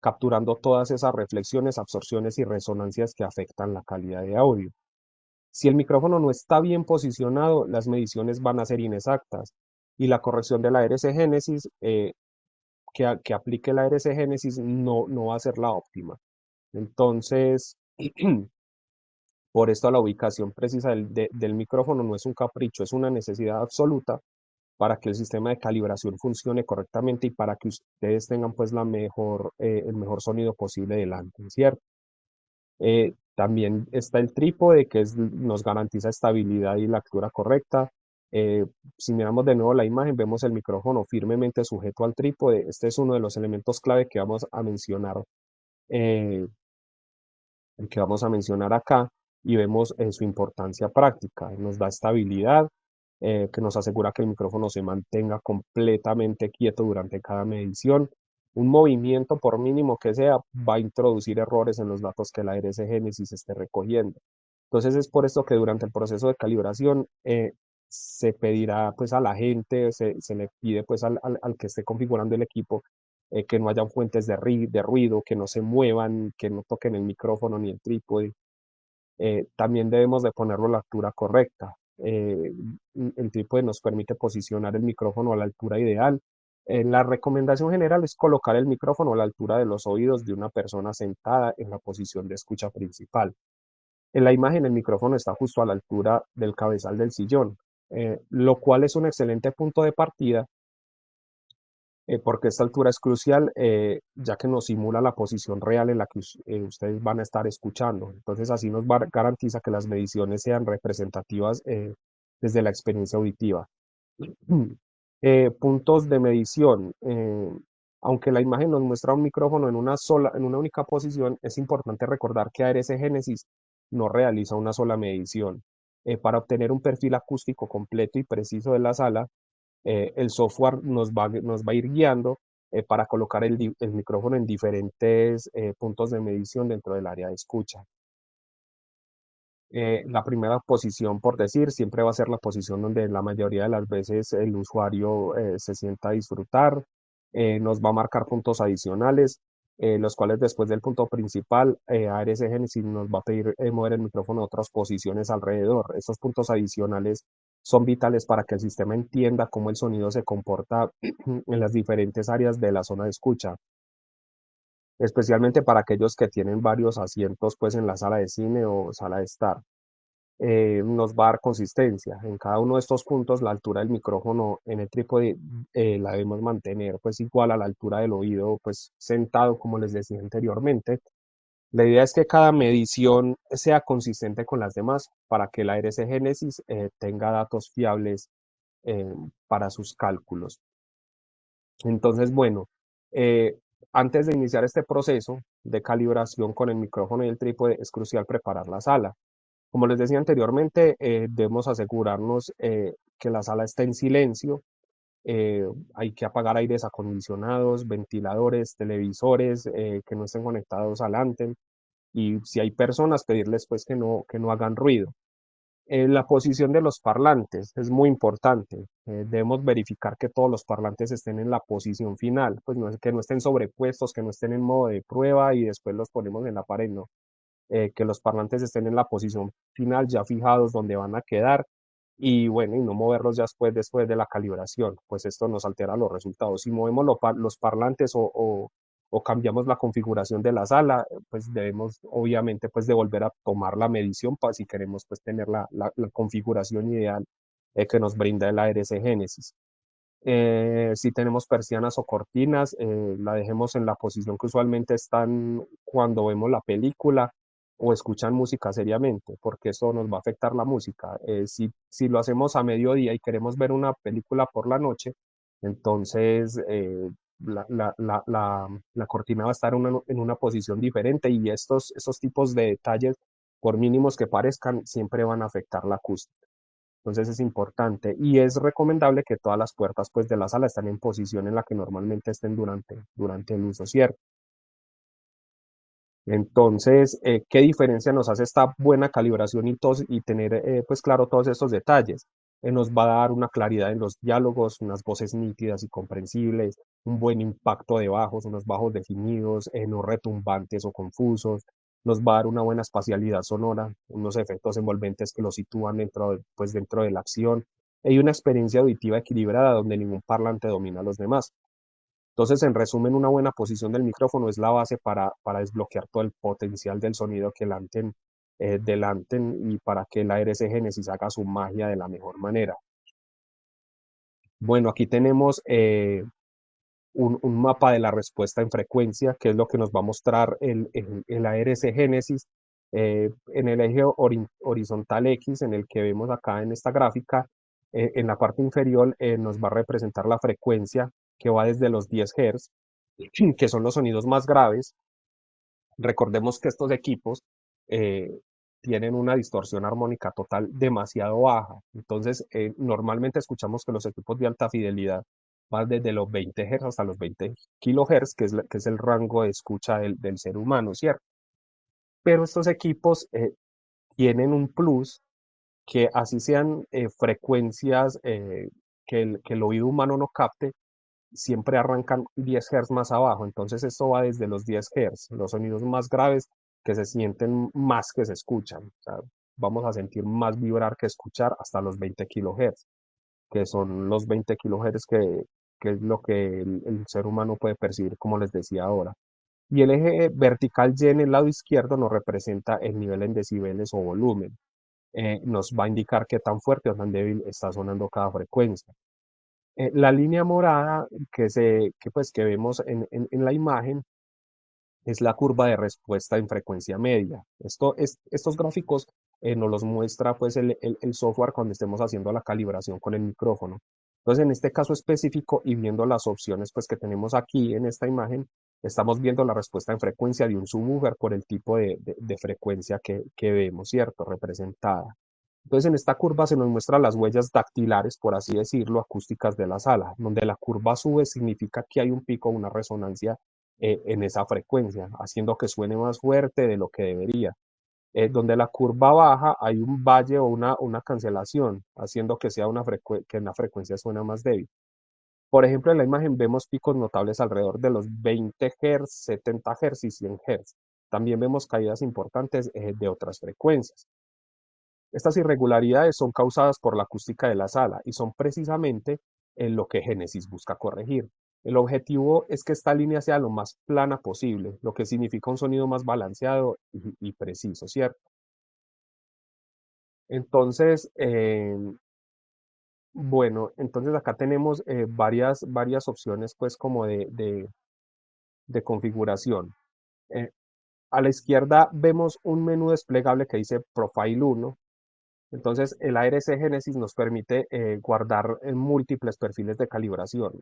capturando todas esas reflexiones, absorciones y resonancias que afectan la calidad de audio. Si el micrófono no está bien posicionado, las mediciones van a ser inexactas y la corrección de la RC Génesis, que aplique la RC Génesis, no va a ser la óptima. Entonces, por esto la ubicación precisa del micrófono no es un capricho, es una necesidad absoluta para que el sistema de calibración funcione correctamente y para que ustedes tengan pues el mejor sonido posible delante, ¿cierto? También está el trípode nos garantiza estabilidad y la altura correcta. Eh, si miramos de nuevo la imagen, vemos el micrófono firmemente sujeto al trípode. Este es uno de los elementos clave eh, que vamos a mencionar acá y vemos su importancia práctica. Nos da estabilidad, que nos asegura que el micrófono se mantenga completamente quieto durante cada medición. Un movimiento, por mínimo que sea, va a introducir errores en los datos que la RS Génesis esté recogiendo. Entonces es por esto que durante el proceso de calibración se pedirá pues a la gente, se le pide pues al que esté configurando el equipo que no hayan fuentes de ruido, que no se muevan, que no toquen el micrófono ni el trípode. También debemos de ponerlo a la altura correcta. El trípode nos permite posicionar el micrófono a la altura ideal. La recomendación general es colocar el micrófono a la altura de los oídos de una persona sentada en la posición de escucha principal. En la imagen el micrófono está justo a la altura del cabezal del sillón, lo cual es un excelente punto de partida porque esta altura es crucial, ya que nos simula la posición real en la que ustedes van a estar escuchando. Entonces, así garantiza que las mediciones sean representativas desde la experiencia auditiva. Puntos de medición. Aunque la imagen nos muestra un micrófono en una única posición, es importante recordar que ARS Génesis no realiza una sola medición. Para obtener un perfil acústico completo y preciso de la sala, el software nos va a ir guiando para colocar el micrófono en diferentes puntos de medición dentro del área de escucha. La primera posición, por decir, siempre va a ser la posición donde la mayoría de las veces el usuario se sienta a disfrutar. Nos va a marcar puntos adicionales, los cuales después del punto principal, ARS Genesis nos va a pedir mover el micrófono a otras posiciones alrededor. Estos puntos adicionales son vitales para que el sistema entienda cómo el sonido se comporta en las diferentes áreas de la zona de escucha, especialmente para aquellos que tienen varios asientos pues en la sala de cine o sala de estar. Nos va a dar consistencia. En cada uno de estos puntos, la altura del micrófono en el trípode la debemos mantener pues igual a la altura del oído, pues sentado, como les decía anteriormente. La idea es que cada medición sea consistente con las demás para que la RC Génesis tenga datos fiables eh, para sus cálculos. Entonces, bueno, eh, antes de iniciar este proceso de calibración con el micrófono y el trípode, es crucial preparar la sala. Como les decía anteriormente, debemos asegurarnos que la sala esté en silencio. Hay que apagar aires acondicionados, ventiladores, televisores que no estén conectados al Anthem. Y si hay personas, pedirles pues que no hagan ruido. La posición de los parlantes es muy importante. Debemos verificar que todos los parlantes estén en la posición final, pues que no estén sobrepuestos, que no estén en modo de prueba y después los ponemos en la pared, no. Que los parlantes estén en la posición final, ya fijados donde van a quedar, y bueno, y no moverlos ya después de la calibración, pues esto nos altera los resultados. Si movemos los parlantes o cambiamos la configuración de la sala, pues debemos obviamente pues de volver a tomar la medición para si queremos pues tener la configuración ideal que nos brinda el ARS Genesis. Si tenemos persianas o cortinas, la dejemos en la posición que usualmente están cuando vemos la película o escuchan música seriamente, porque eso nos va a afectar la música. Si lo hacemos a mediodía y queremos ver una película por la noche, entonces la cortina va a estar en una posición diferente y estos tipos de detalles, por mínimos que parezcan, siempre van a afectar la acústica. Entonces es importante y es recomendable que todas las puertas pues, de la sala estén en posición en la que normalmente estén durante el uso, ¿cierto? Entonces, ¿qué diferencia nos hace esta buena calibración y tener, pues claro, todos estos detalles? Nos va a dar una claridad en los diálogos, unas voces nítidas y comprensibles, un buen impacto de bajos, unos bajos definidos, no retumbantes o confusos. Nos va a dar una buena espacialidad sonora, unos efectos envolventes que lo sitúan pues dentro de la acción y una experiencia auditiva equilibrada donde ningún parlante domina a los demás. Entonces, en resumen, una buena posición del micrófono es la base para desbloquear todo el potencial del sonido que delanten y para que la RC Genesis haga su magia de la mejor manera. Bueno, aquí tenemos un mapa de la respuesta en frecuencia, que es lo que nos va a mostrar el ARC Genesis en el eje horizontal X, en el que vemos acá en esta gráfica. En la parte inferior nos va a representar la frecuencia que va desde los 10 Hz, que son los sonidos más graves. Recordemos que estos equipos eh, tienen una distorsión armónica total demasiado baja. Entonces, normalmente escuchamos que los equipos de alta fidelidad van desde los 20 Hz hasta los 20 kHz, que es el rango de escucha del ser humano, ¿cierto? Pero estos equipos tienen un plus que así sean frecuencias que el oído humano no capte, siempre arrancan 10 Hz más abajo. Entonces esto va desde los 10 Hz, los sonidos más graves que se sienten más que se escuchan. O sea, vamos a sentir más vibrar que escuchar hasta los 20 kHz, que son los 20 kHz que es lo que el ser humano puede percibir, como les decía ahora. Y el eje vertical Y en el lado izquierdo nos representa el nivel en decibeles o volumen. Nos va a indicar qué tan fuerte o tan débil está sonando cada frecuencia. La línea morada que vemos en la imagen es la curva de respuesta en frecuencia media. Estos gráficos nos los muestra pues el software cuando estemos haciendo la calibración con el micrófono. Entonces, en este caso específico y viendo las opciones pues que tenemos aquí en esta imagen, estamos viendo la respuesta en frecuencia de un subwoofer por el tipo de frecuencia que vemos, ¿cierto? Representada. Entonces, en esta curva se nos muestran las huellas dactilares, por así decirlo, acústicas de la sala. Donde la curva sube significa que hay un pico o una resonancia en esa frecuencia, haciendo que suene más fuerte de lo que debería. Donde la curva baja hay un valle o una cancelación, haciendo que que la frecuencia suena más débil. Por ejemplo, en la imagen vemos picos notables alrededor de los 20 Hz, 70 Hz y 100 Hz. También vemos caídas importantes de otras frecuencias. Estas irregularidades son causadas por la acústica de la sala y son precisamente en lo que Génesis busca corregir. El objetivo es que esta línea sea lo más plana posible, lo que significa un sonido más balanceado y preciso, ¿cierto? Entonces, bueno, entonces acá tenemos varias opciones pues como de configuración. Eh, a la izquierda vemos un menú desplegable que dice Profile 1. Entonces, el ARC Genesis nos permite guardar en múltiples perfiles de calibración.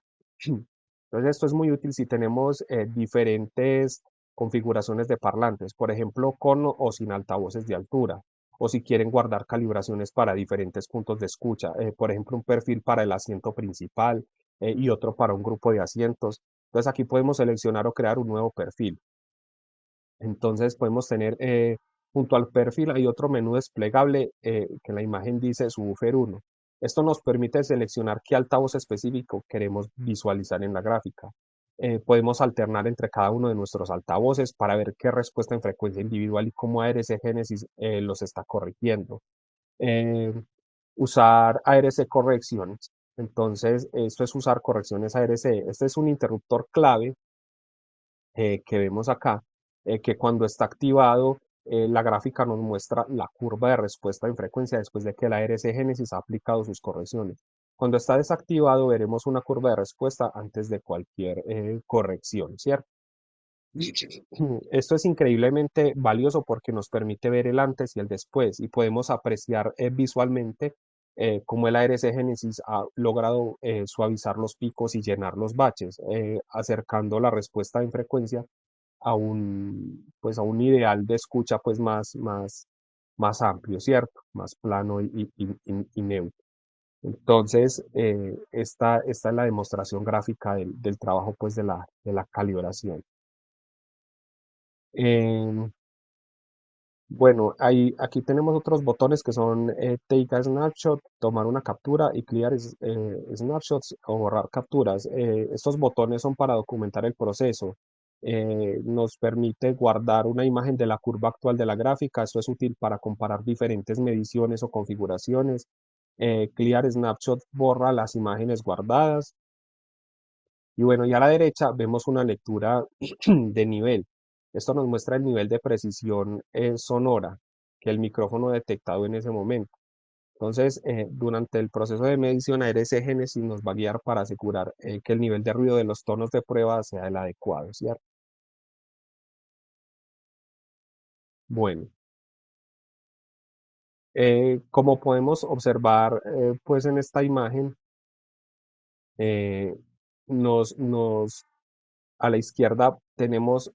Entonces, esto es muy útil si tenemos diferentes configuraciones de parlantes, por ejemplo, con o sin altavoces de altura, o si quieren guardar calibraciones para diferentes puntos de escucha, por ejemplo, un perfil para el asiento principal y otro para un grupo de asientos. Entonces, aquí podemos seleccionar o crear un nuevo perfil. Entonces podemos tener junto al perfil hay otro menú desplegable que en la imagen dice Subwoofer 1. Esto nos permite seleccionar qué altavoz específico queremos visualizar en la gráfica. Podemos alternar entre cada uno de nuestros altavoces para ver qué respuesta en frecuencia individual y cómo ARC Genesis los está corrigiendo. Eh, Usar ARC correcciones. Entonces, esto es usar correcciones ARC. Este es un interruptor clave que vemos acá, que cuando está activado, la gráfica nos muestra la curva de respuesta en frecuencia después de que la RC Genesis ha aplicado sus correcciones. Cuando está desactivado, veremos una curva de respuesta antes de cualquier corrección, ¿cierto? Esto es increíblemente valioso porque nos permite ver el antes y el después y podemos apreciar visualmente cómo el ARC Genesis ha logrado suavizar los picos y llenar los baches, acercando la respuesta en frecuencia pues a un ideal de escucha pues más amplio, ¿cierto? Más plano y neutro. Entonces, esta es la demostración gráfica del trabajo pues de la calibración. Em, bueno, aquí tenemos otros botones que son Take a Snapshot, tomar una captura y Clear Snapshots o borrar capturas. Estos botones son para documentar el proceso. Nos permite guardar una imagen de la curva actual de la gráfica. Esto es útil para comparar diferentes mediciones o configuraciones. Clear Snapshot borra las imágenes guardadas. Y bueno, y a la derecha vemos una lectura de nivel. Esto nos muestra el nivel de precisión sonora que el micrófono ha detectado en ese momento. Entonces, durante el proceso de medición, ARS Génesis nos va a guiar para asegurar que el nivel de ruido de los tonos de prueba sea el adecuado, ¿cierto? Bueno, como podemos observar, pues en esta imagen, eh, a la izquierda tenemos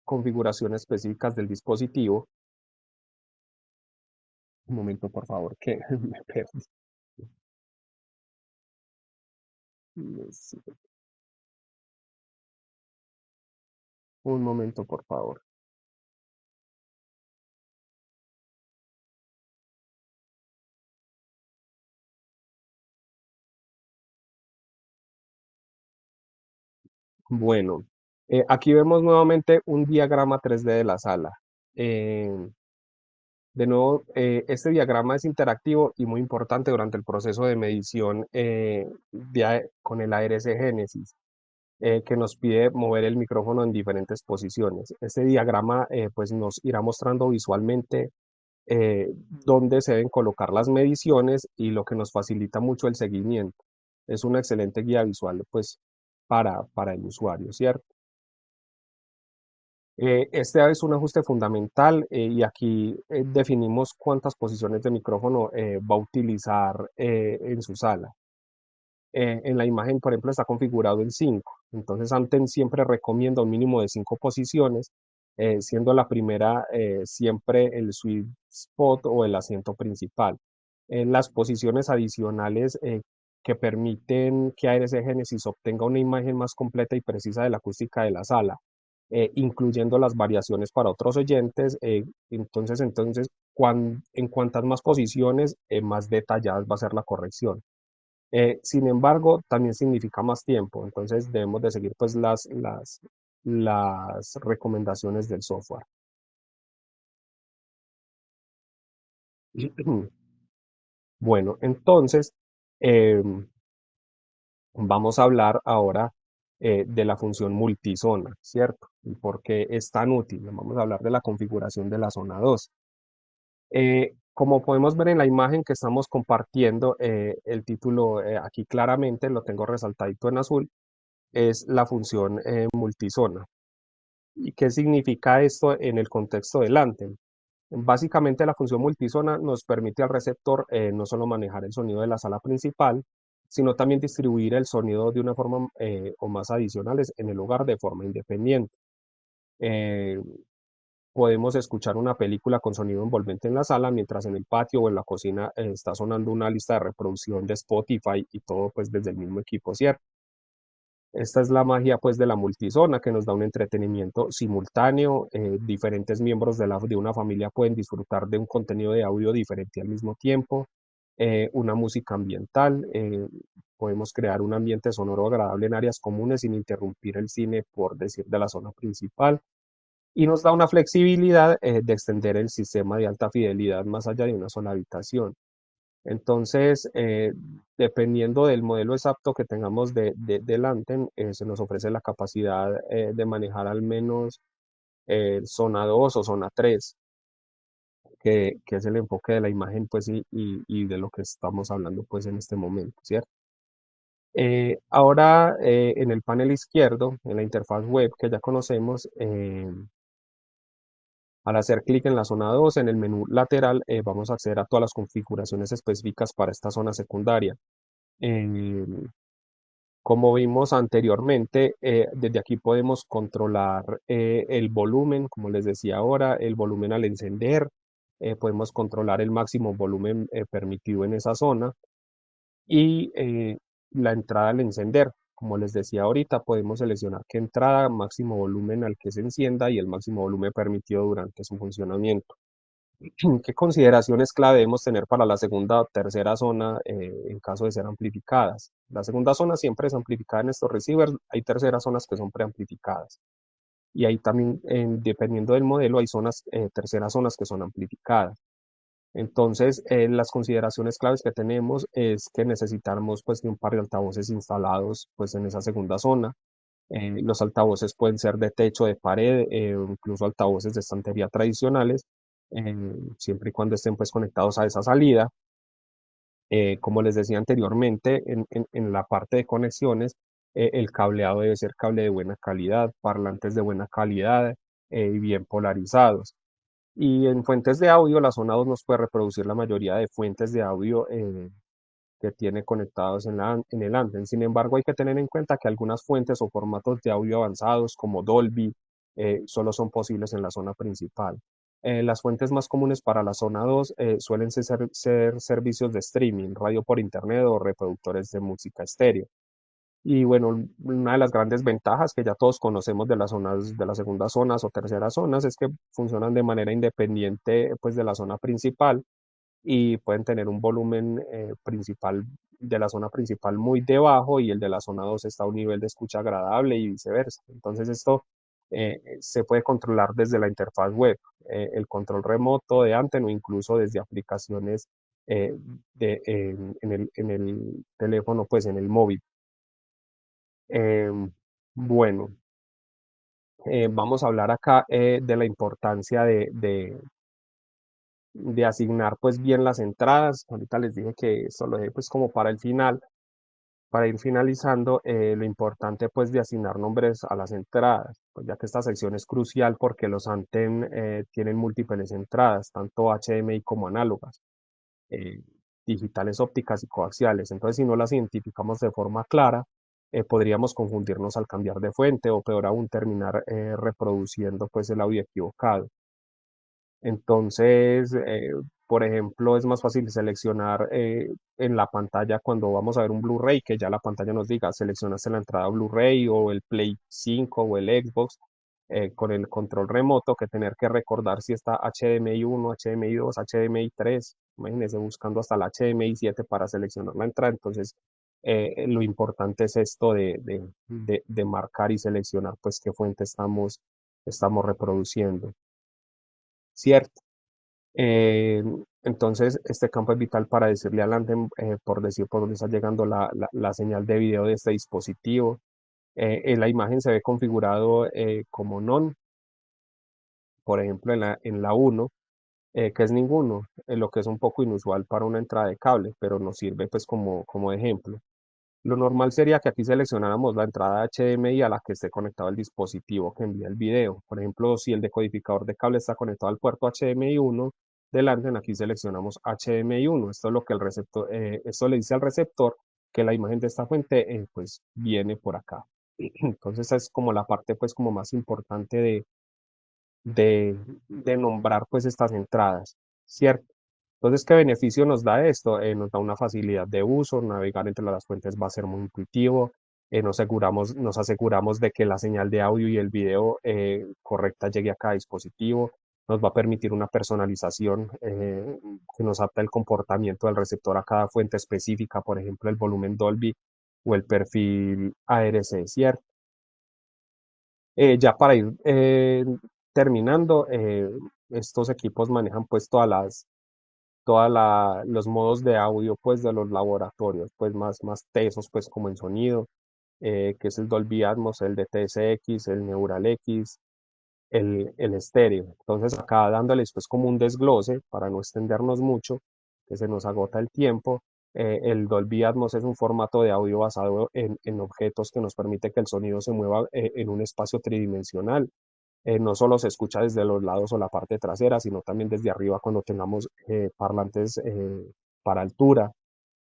configuraciones específicas del dispositivo. Un momento, por favor, que me perdí. Sí, un momento, por favor. Bueno, aquí vemos nuevamente un diagrama 3D de la sala. Eh, de nuevo, este diagrama es interactivo y muy importante durante el proceso de medición con el ARS Génesis, que nos pide mover el micrófono en diferentes posiciones. Este diagrama pues nos irá mostrando visualmente dónde se deben colocar las mediciones y lo que nos facilita mucho el seguimiento. Es una excelente guía visual pues para el usuario, ¿cierto? Este es un ajuste fundamental y aquí definimos cuántas posiciones de micrófono va a utilizar en su sala. En la imagen, por ejemplo, está configurado en 5. Entonces, Anten siempre recomienda un mínimo de 5 posiciones, siendo la primera siempre el sweet spot o el asiento principal. Las posiciones adicionales que permiten que ARS Génesis obtenga una imagen más completa y precisa de la acústica de la sala, incluyendo las variaciones para otros oyentes. Entonces, en cuantas más posiciones, más detalladas va a ser la corrección. Sin embargo, también significa más tiempo, entonces debemos de seguir pues las recomendaciones del software. Bueno, entonces vamos a hablar ahora de la función multizona, ¿cierto? Y por qué es tan útil. Vamos a hablar de la configuración de la zona 2. Como podemos ver en la imagen que estamos compartiendo, el título aquí claramente lo tengo resaltadito en azul, es la función multizona. ¿Y qué significa esto en el contexto del Anthem? Básicamente la función multizona nos permite al receptor no solo manejar el sonido de la sala principal, sino también distribuir el sonido de una forma o más adicionales en el hogar de forma independiente. Eh, Podemos escuchar una película con sonido envolvente en la sala, mientras en el patio o en la cocina está sonando una lista de reproducción de Spotify y todo pues desde el mismo equipo, ¿cierto? Esta es la magia pues de la multizona que nos da un entretenimiento simultáneo. Diferentes miembros de una familia pueden disfrutar de un contenido de audio diferente al mismo tiempo. Una música ambiental. Podemos crear un ambiente sonoro agradable en áreas comunes sin interrumpir el cine, por decir, de la zona principal. Y nos da una flexibilidad de extender el sistema de alta fidelidad más allá de una sola habitación. Entonces, dependiendo del modelo exacto que tengamos del Anthem, se nos ofrece la capacidad de manejar al menos zona 2 o zona 3, que es el enfoque de la imagen pues, y de lo que estamos hablando pues, en este momento, ¿cierto? Ahora, en el panel izquierdo, en la interfaz web que ya conocemos, al hacer clic en la zona 2, en el menú lateral, vamos a acceder a todas las configuraciones específicas para esta zona secundaria. Eh, Como vimos anteriormente, desde aquí podemos controlar el volumen, como les decía ahora, el volumen al encender. Podemos controlar el máximo volumen permitido en esa zona y la entrada al encender. Como les decía ahorita, podemos seleccionar qué entrada, máximo volumen al que se encienda y el máximo volumen permitido durante su funcionamiento. ¿Qué consideraciones clave debemos tener para la segunda o tercera zona en caso de ser amplificadas? La segunda zona siempre es amplificada en estos receivers, hay terceras zonas que son preamplificadas. Y ahí también, dependiendo del modelo, hay zonas, terceras zonas que son amplificadas. Entonces, las consideraciones claves que tenemos es que necesitamos pues de un par de altavoces instalados pues en esa segunda zona. Los altavoces pueden ser de techo, de pared, o incluso altavoces de estantería tradicionales, siempre y cuando estén pues conectados a esa salida. Como les decía anteriormente, en la parte de conexiones, el cableado debe ser cable de buena calidad, parlantes de buena calidad y bien polarizados. Y en fuentes de audio, la zona 2 nos puede reproducir la mayoría de fuentes de audio que tiene conectados en el Anthem. Sin embargo, hay que tener en cuenta que algunas fuentes o formatos de audio avanzados como Dolby solo son posibles en la zona principal. Las fuentes más comunes para la zona 2 suelen ser servicios de streaming, radio por internet o reproductores de música estéreo. Y bueno, una de las grandes ventajas que ya todos conocemos de las zonas, de las segundas zonas o terceras zonas es que funcionan de manera independiente pues de la zona principal y pueden tener un volumen principal de la zona principal muy debajo y el de la zona 2 está a un nivel de escucha agradable y viceversa. Entonces esto se puede controlar desde la interfaz web, el control remoto de Anthem o incluso desde aplicaciones eh, en el teléfono, pues en el móvil. Em, bueno, vamos a hablar acá de la importancia de asignar pues bien las entradas. Ahorita les dije que esto lo dejé pues como para el final, para ir finalizando, lo importante pues de asignar nombres a las entradas, pues, ya que esta sección es crucial porque los Anthem tienen múltiples entradas, tanto HDMI como análogas, eh, digitales, ópticas y coaxiales. Entonces, si no las identificamos de forma clara, podríamos confundirnos al cambiar de fuente o peor aún terminar reproduciendo pues el audio equivocado. Entonces, por ejemplo, es más fácil seleccionar en la pantalla cuando vamos a ver un Blu-ray, que ya la pantalla nos diga, seleccionaste la entrada Blu-ray o el Play 5 o el Xbox con el control remoto, que tener que recordar si está HDMI 1, HDMI 2, HDMI 3. Imagínense buscando hasta el HDMI 7 para seleccionar la entrada. Entonces, lo importante es esto de marcar y seleccionar pues qué fuente estamos reproduciendo. ¿Cierto? Entonces, este campo es vital para decirle al Anthem, por decir por dónde está llegando la señal de video de este dispositivo. En la imagen se ve configurado como non, por ejemplo, en la 1, que es ninguno, lo que es un poco inusual para una entrada de cable, pero nos sirve pues como ejemplo. Lo normal sería que aquí seleccionáramos la entrada HDMI a la que esté conectado el dispositivo que envía el video. Por ejemplo, si el decodificador de cable está conectado al puerto HDMI 1 del Anthem, aquí seleccionamos HDMI 1. Esto es lo que el receptor, esto le dice al receptor que la imagen de esta fuente pues viene por acá. Entonces esa es como la parte pues como más importante de nombrar pues estas entradas, ¿cierto? Entonces, ¿qué beneficio nos da esto? Nos da una facilidad de uso, navegar entre las fuentes va a ser muy intuitivo, nos aseguramos de que la señal de audio y el video correcta llegue a cada dispositivo, nos va a permitir una personalización que nos adapta el comportamiento del receptor a cada fuente específica, por ejemplo, el volumen Dolby o el perfil ARC, ¿cierto? Ya para ir terminando, estos equipos manejan pues los modos de audio pues de los laboratorios pues más tesos pues como en sonido, que es el Dolby Atmos, el DTS:X, el Neural X, el estéreo. Entonces acá dándoles pues como un desglose para no extendernos mucho, que se nos agota el tiempo. El Dolby Atmos es un formato de audio basado en objetos que nos permite que el sonido se mueva en un espacio tridimensional. No solo se escucha desde los lados o la parte trasera, sino también desde arriba cuando tengamos parlantes para altura.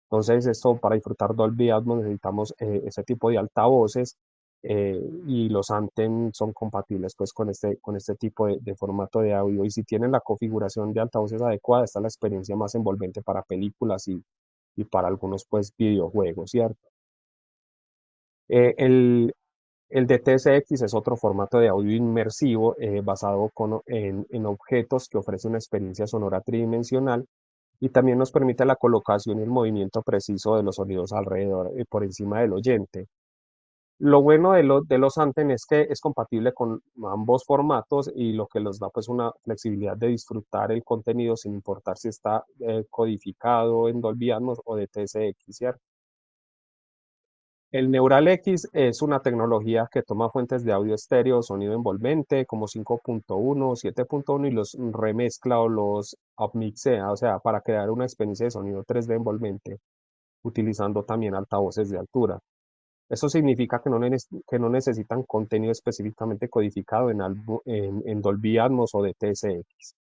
Entonces, esto para disfrutar Dolby Atmos necesitamos ese tipo de altavoces y los Anthem son compatibles pues con este tipo de formato de audio. Y si tienen la configuración de altavoces adecuada, esta es la experiencia más envolvente para películas y para algunos pues videojuegos, ¿cierto? El, el DTSX es otro formato de audio inmersivo basado en objetos que ofrece una experiencia sonora tridimensional y también nos permite la colocación y el movimiento preciso de los sonidos alrededor, por encima del oyente. Lo bueno de los Anthem es que es compatible con ambos formatos y lo que nos da pues una flexibilidad de disfrutar el contenido sin importar si está codificado en Dolby Atmos o DTSX, ¿cierto? El Neural X es una tecnología que toma fuentes de audio estéreo, sonido envolvente como 5.1, 7.1 y los remezcla o los upmixea, o sea, para crear una experiencia de sonido 3D envolvente, utilizando también altavoces de altura. Eso significa que no necesitan contenido específicamente codificado en Dolby Atmos o DTS:X.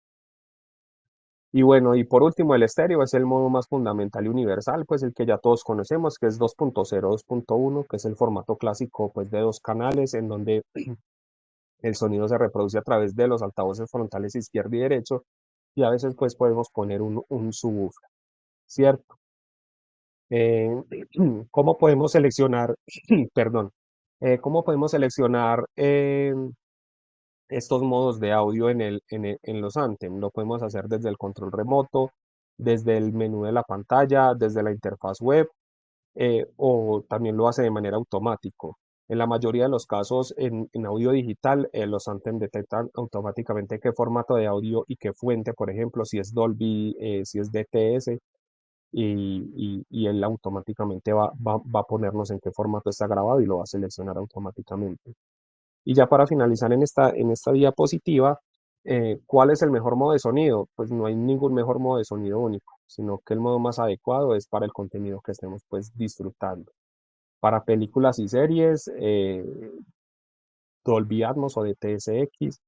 Y bueno, y por último, el estéreo es el modo más fundamental y universal, pues el que ya todos conocemos, que es 2.0, 2.1, que es el formato clásico pues de dos canales en donde el sonido se reproduce a través de los altavoces frontales izquierdo y derecho y a veces pues podemos poner un subwoofer, ¿cierto? Eh, ¿Cómo podemos seleccionar, perdón, cómo podemos seleccionar estos modos de audio en los Anthem? Lo podemos hacer desde el control remoto, desde el menú de la pantalla, desde la interfaz web, o también lo hace de manera automático. En la mayoría de los casos en audio digital, los Anthem detectan automáticamente qué formato de audio y qué fuente, por ejemplo, si es Dolby, si es DTS, y él automáticamente va a ponernos en qué formato está grabado y lo va a seleccionar automáticamente. Y ya para finalizar en esta diapositiva, ¿cuál es el mejor modo de sonido? Pues no hay ningún mejor modo de sonido único, sino que el modo más adecuado es para el contenido que estemos pues disfrutando. Para películas y series, Dolby Atmos o DTS:X.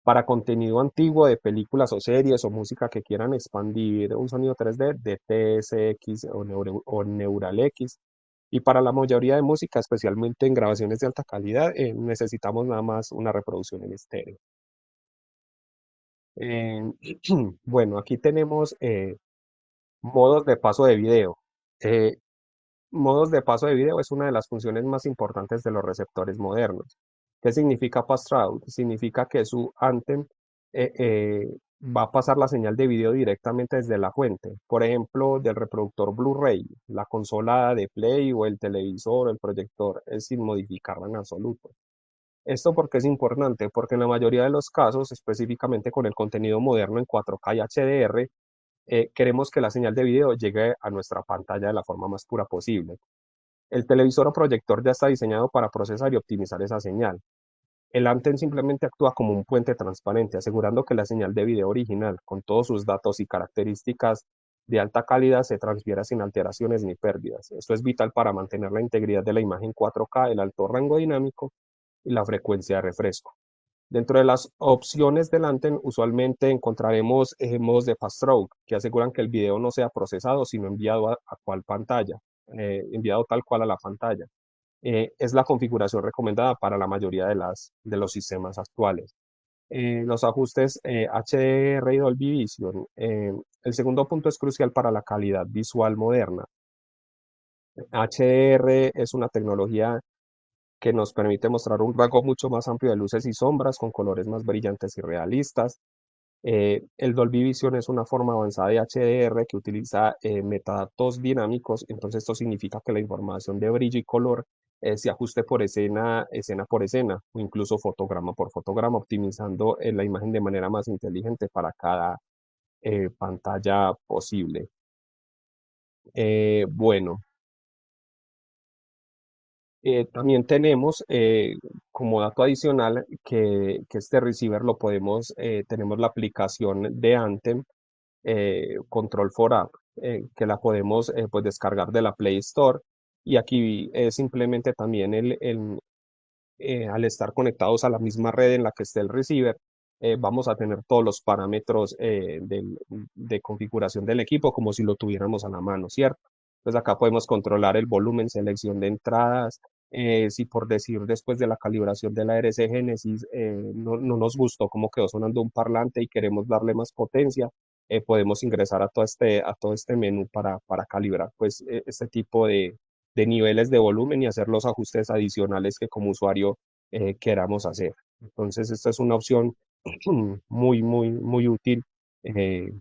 Para contenido antiguo de películas o series o música que quieran expandir un sonido 3D, DTS:X o Neural X. Y para la mayoría de música, especialmente en grabaciones de alta calidad, necesitamos nada más una reproducción en estéreo. Eh, bueno, aquí tenemos modos de paso de video. Eh, Modos de paso de video es una de las funciones más importantes de los receptores modernos. ¿Qué significa pass-through? Significa que su Anthem va a pasar la señal de video directamente desde la fuente, por ejemplo, del reproductor Blu-ray, la consola de Play o el televisor o el proyector, sin modificarla en absoluto. Esto porque es importante, porque en la mayoría de los casos, específicamente con el contenido moderno en 4K y HDR, queremos que la señal de video llegue a nuestra pantalla de la forma más pura posible. El televisor o proyector ya está diseñado para procesar y optimizar esa señal. El Anthem simplemente actúa como un puente transparente, asegurando que la señal de video original, con todos sus datos y características de alta calidad, se transfiera sin alteraciones ni pérdidas. Esto es vital para mantener la integridad de la imagen 4K, el alto rango dinámico y la frecuencia de refresco. Dentro de las opciones del Anthem, usualmente encontraremos modos de pass-through, que aseguran que el video no sea procesado, sino enviado a cual pantalla, enviado tal cual a la pantalla. Es la configuración recomendada para la mayoría de los sistemas actuales. Los ajustes HDR y Dolby Vision. El segundo punto es crucial para la calidad visual moderna. HDR es una tecnología que nos permite mostrar un rango mucho más amplio de luces y sombras con colores más brillantes y realistas. El Dolby Vision es una forma avanzada de HDR que utiliza metadatos dinámicos, entonces esto significa que la información de brillo y color se ajuste por escena, escena por escena, o incluso fotograma por fotograma, optimizando la imagen de manera más inteligente para cada pantalla posible. Bueno, también tenemos como dato adicional que este receiver lo podemos, tenemos la aplicación de Anthem Control for App, que la podemos pues descargar de la Play Store. Y aquí simplemente también al estar conectados a la misma red en la que esté el receiver, vamos a tener todos los parámetros de configuración del equipo como si lo tuviéramos a la mano, ¿cierto? Entonces acá podemos controlar el volumen, selección de entradas, si por decir después de la calibración de la RC Genesis no nos gustó cómo quedó sonando un parlante y queremos darle más potencia, podemos ingresar a todo este menú para calibrar pues este tipo de niveles de volumen y hacer los ajustes adicionales que como usuario queramos hacer. Entonces, esta es una opción muy útil eh,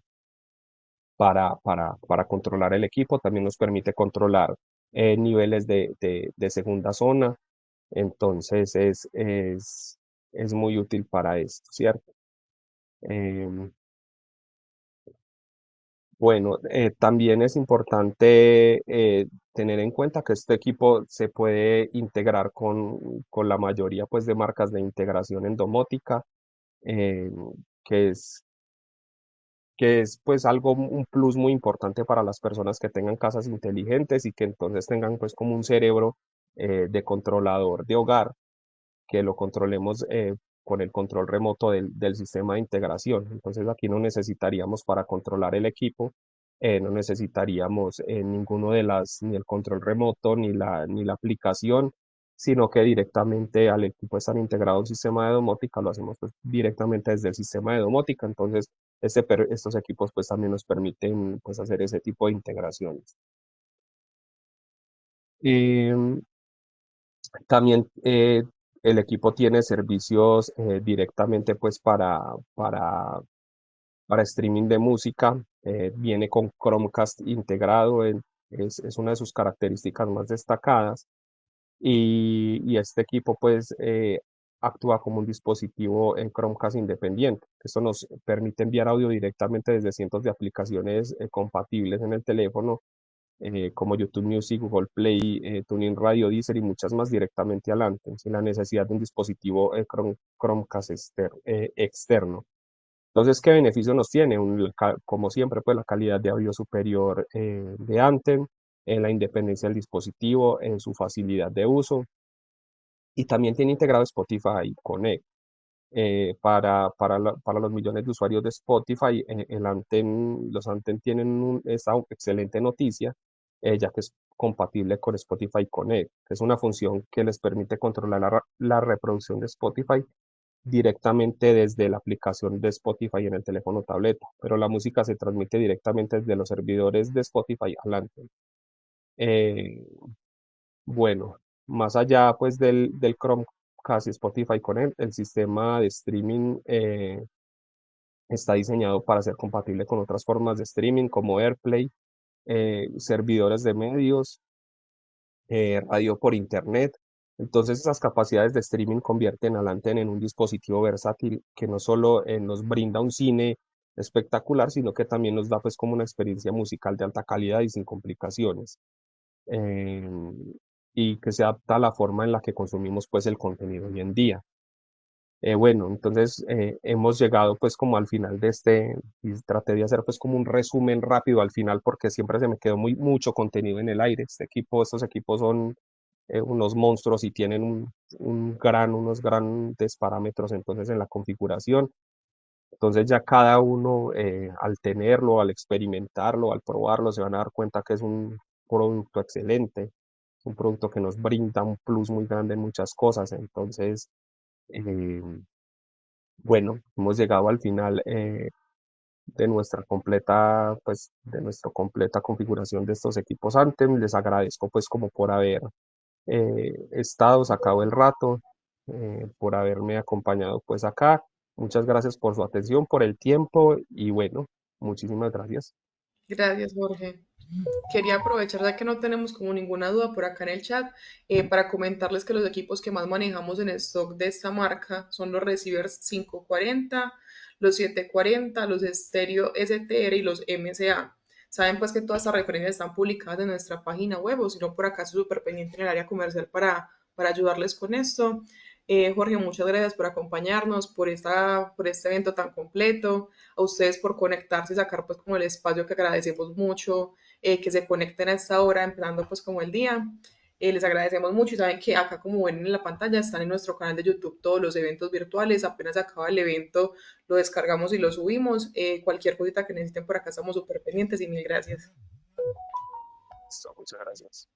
para controlar el equipo. También nos permite controlar niveles de segunda zona. Entonces, es muy útil para esto, ¿cierto? Em, bueno, también es importante tener en cuenta que este equipo se puede integrar con la mayoría pues, de marcas de integración en domótica, eh, que es, que es pues algo, un plus muy importante para las personas que tengan casas inteligentes y que entonces tengan pues como un cerebro de controlador de hogar que lo controlemos con el control remoto del sistema de integración. Entonces aquí no necesitaríamos para controlar el equipo, no necesitaríamos ninguno de ni el control remoto ni la aplicación, sino que directamente al equipo estar integrado un sistema de domótica, lo hacemos pues, directamente desde el sistema de domótica. Entonces estos equipos pues también nos permiten pues hacer ese tipo de integraciones. Em, También el equipo tiene servicios directamente pues para streaming de música. Viene con Chromecast integrado, es una de sus características más destacadas. Y este equipo pues actúa como un dispositivo en Chromecast independiente. Esto nos permite enviar audio directamente desde cientos de aplicaciones compatibles en el teléfono como YouTube Music, Google Play, TuneIn Radio, Deezer y muchas más directamente al Anthem, sin la necesidad de un dispositivo Chromecast externo. Entonces, ¿qué beneficio nos tiene? Como siempre, pues la calidad de audio superior de Anthem, la independencia del dispositivo, en su facilidad de uso y también tiene integrado Spotify Connect. Para los millones de usuarios de Spotify, los Anthem tienen esa excelente noticia, ya que es compatible con Spotify Connect, que es una función que les permite controlar la reproducción de Spotify directamente desde la aplicación de Spotify en el teléfono tableta, pero la música se transmite directamente desde los servidores de Spotify al Anthem. Eh, bueno, más allá pues del Chromecast y Spotify con el sistema de streaming está diseñado para ser compatible con otras formas de streaming como AirPlay, servidores de medios, radio por internet. Entonces esas capacidades de streaming convierten a la antena en un dispositivo versátil que no solo nos brinda un cine espectacular, sino que también nos da pues como una experiencia musical de alta calidad y sin complicaciones. em, y que se adapta a la forma en la que consumimos pues el contenido hoy en día. Bueno, entonces hemos llegado pues como al final de y traté de hacer pues como un resumen rápido al final porque siempre se me quedó mucho contenido en el aire. Estos equipos son unos monstruos y tienen unos grandes parámetros entonces en la configuración. Entonces ya cada uno al tenerlo, al experimentarlo, al probarlo, se van a dar cuenta que es un producto excelente, es un producto que nos brinda un plus muy grande en muchas cosas. Entonces, eh, bueno, hemos llegado al final de nuestra completa configuración de estos equipos Anthem. Les agradezco pues como por haber estado, sacado el rato, por haberme acompañado pues acá. Muchas gracias por su atención, por el tiempo y bueno, muchísimas gracias. Gracias, Jorge. Quería aprovechar ya que no tenemos como ninguna duda por acá en el chat para comentarles que los equipos que más manejamos en stock de esta marca son los receivers 540, los 740, los estéreo STR y los MSA. Saben pues que todas estas referencias están publicadas en nuestra página web o si no por acá estoy súper pendiente en el área comercial para ayudarles con esto. Jorge, muchas gracias por acompañarnos, por este evento tan completo, a ustedes por conectarse y sacar pues como el espacio que agradecemos mucho que se conecten a esta hora, empezando pues como el día. Les agradecemos mucho y saben que acá como ven en la pantalla están en nuestro canal de YouTube todos los eventos virtuales, apenas acaba el evento lo descargamos y lo subimos. Cualquier cosita que necesiten por acá estamos súper pendientes y mil gracias. Listo, muchas gracias.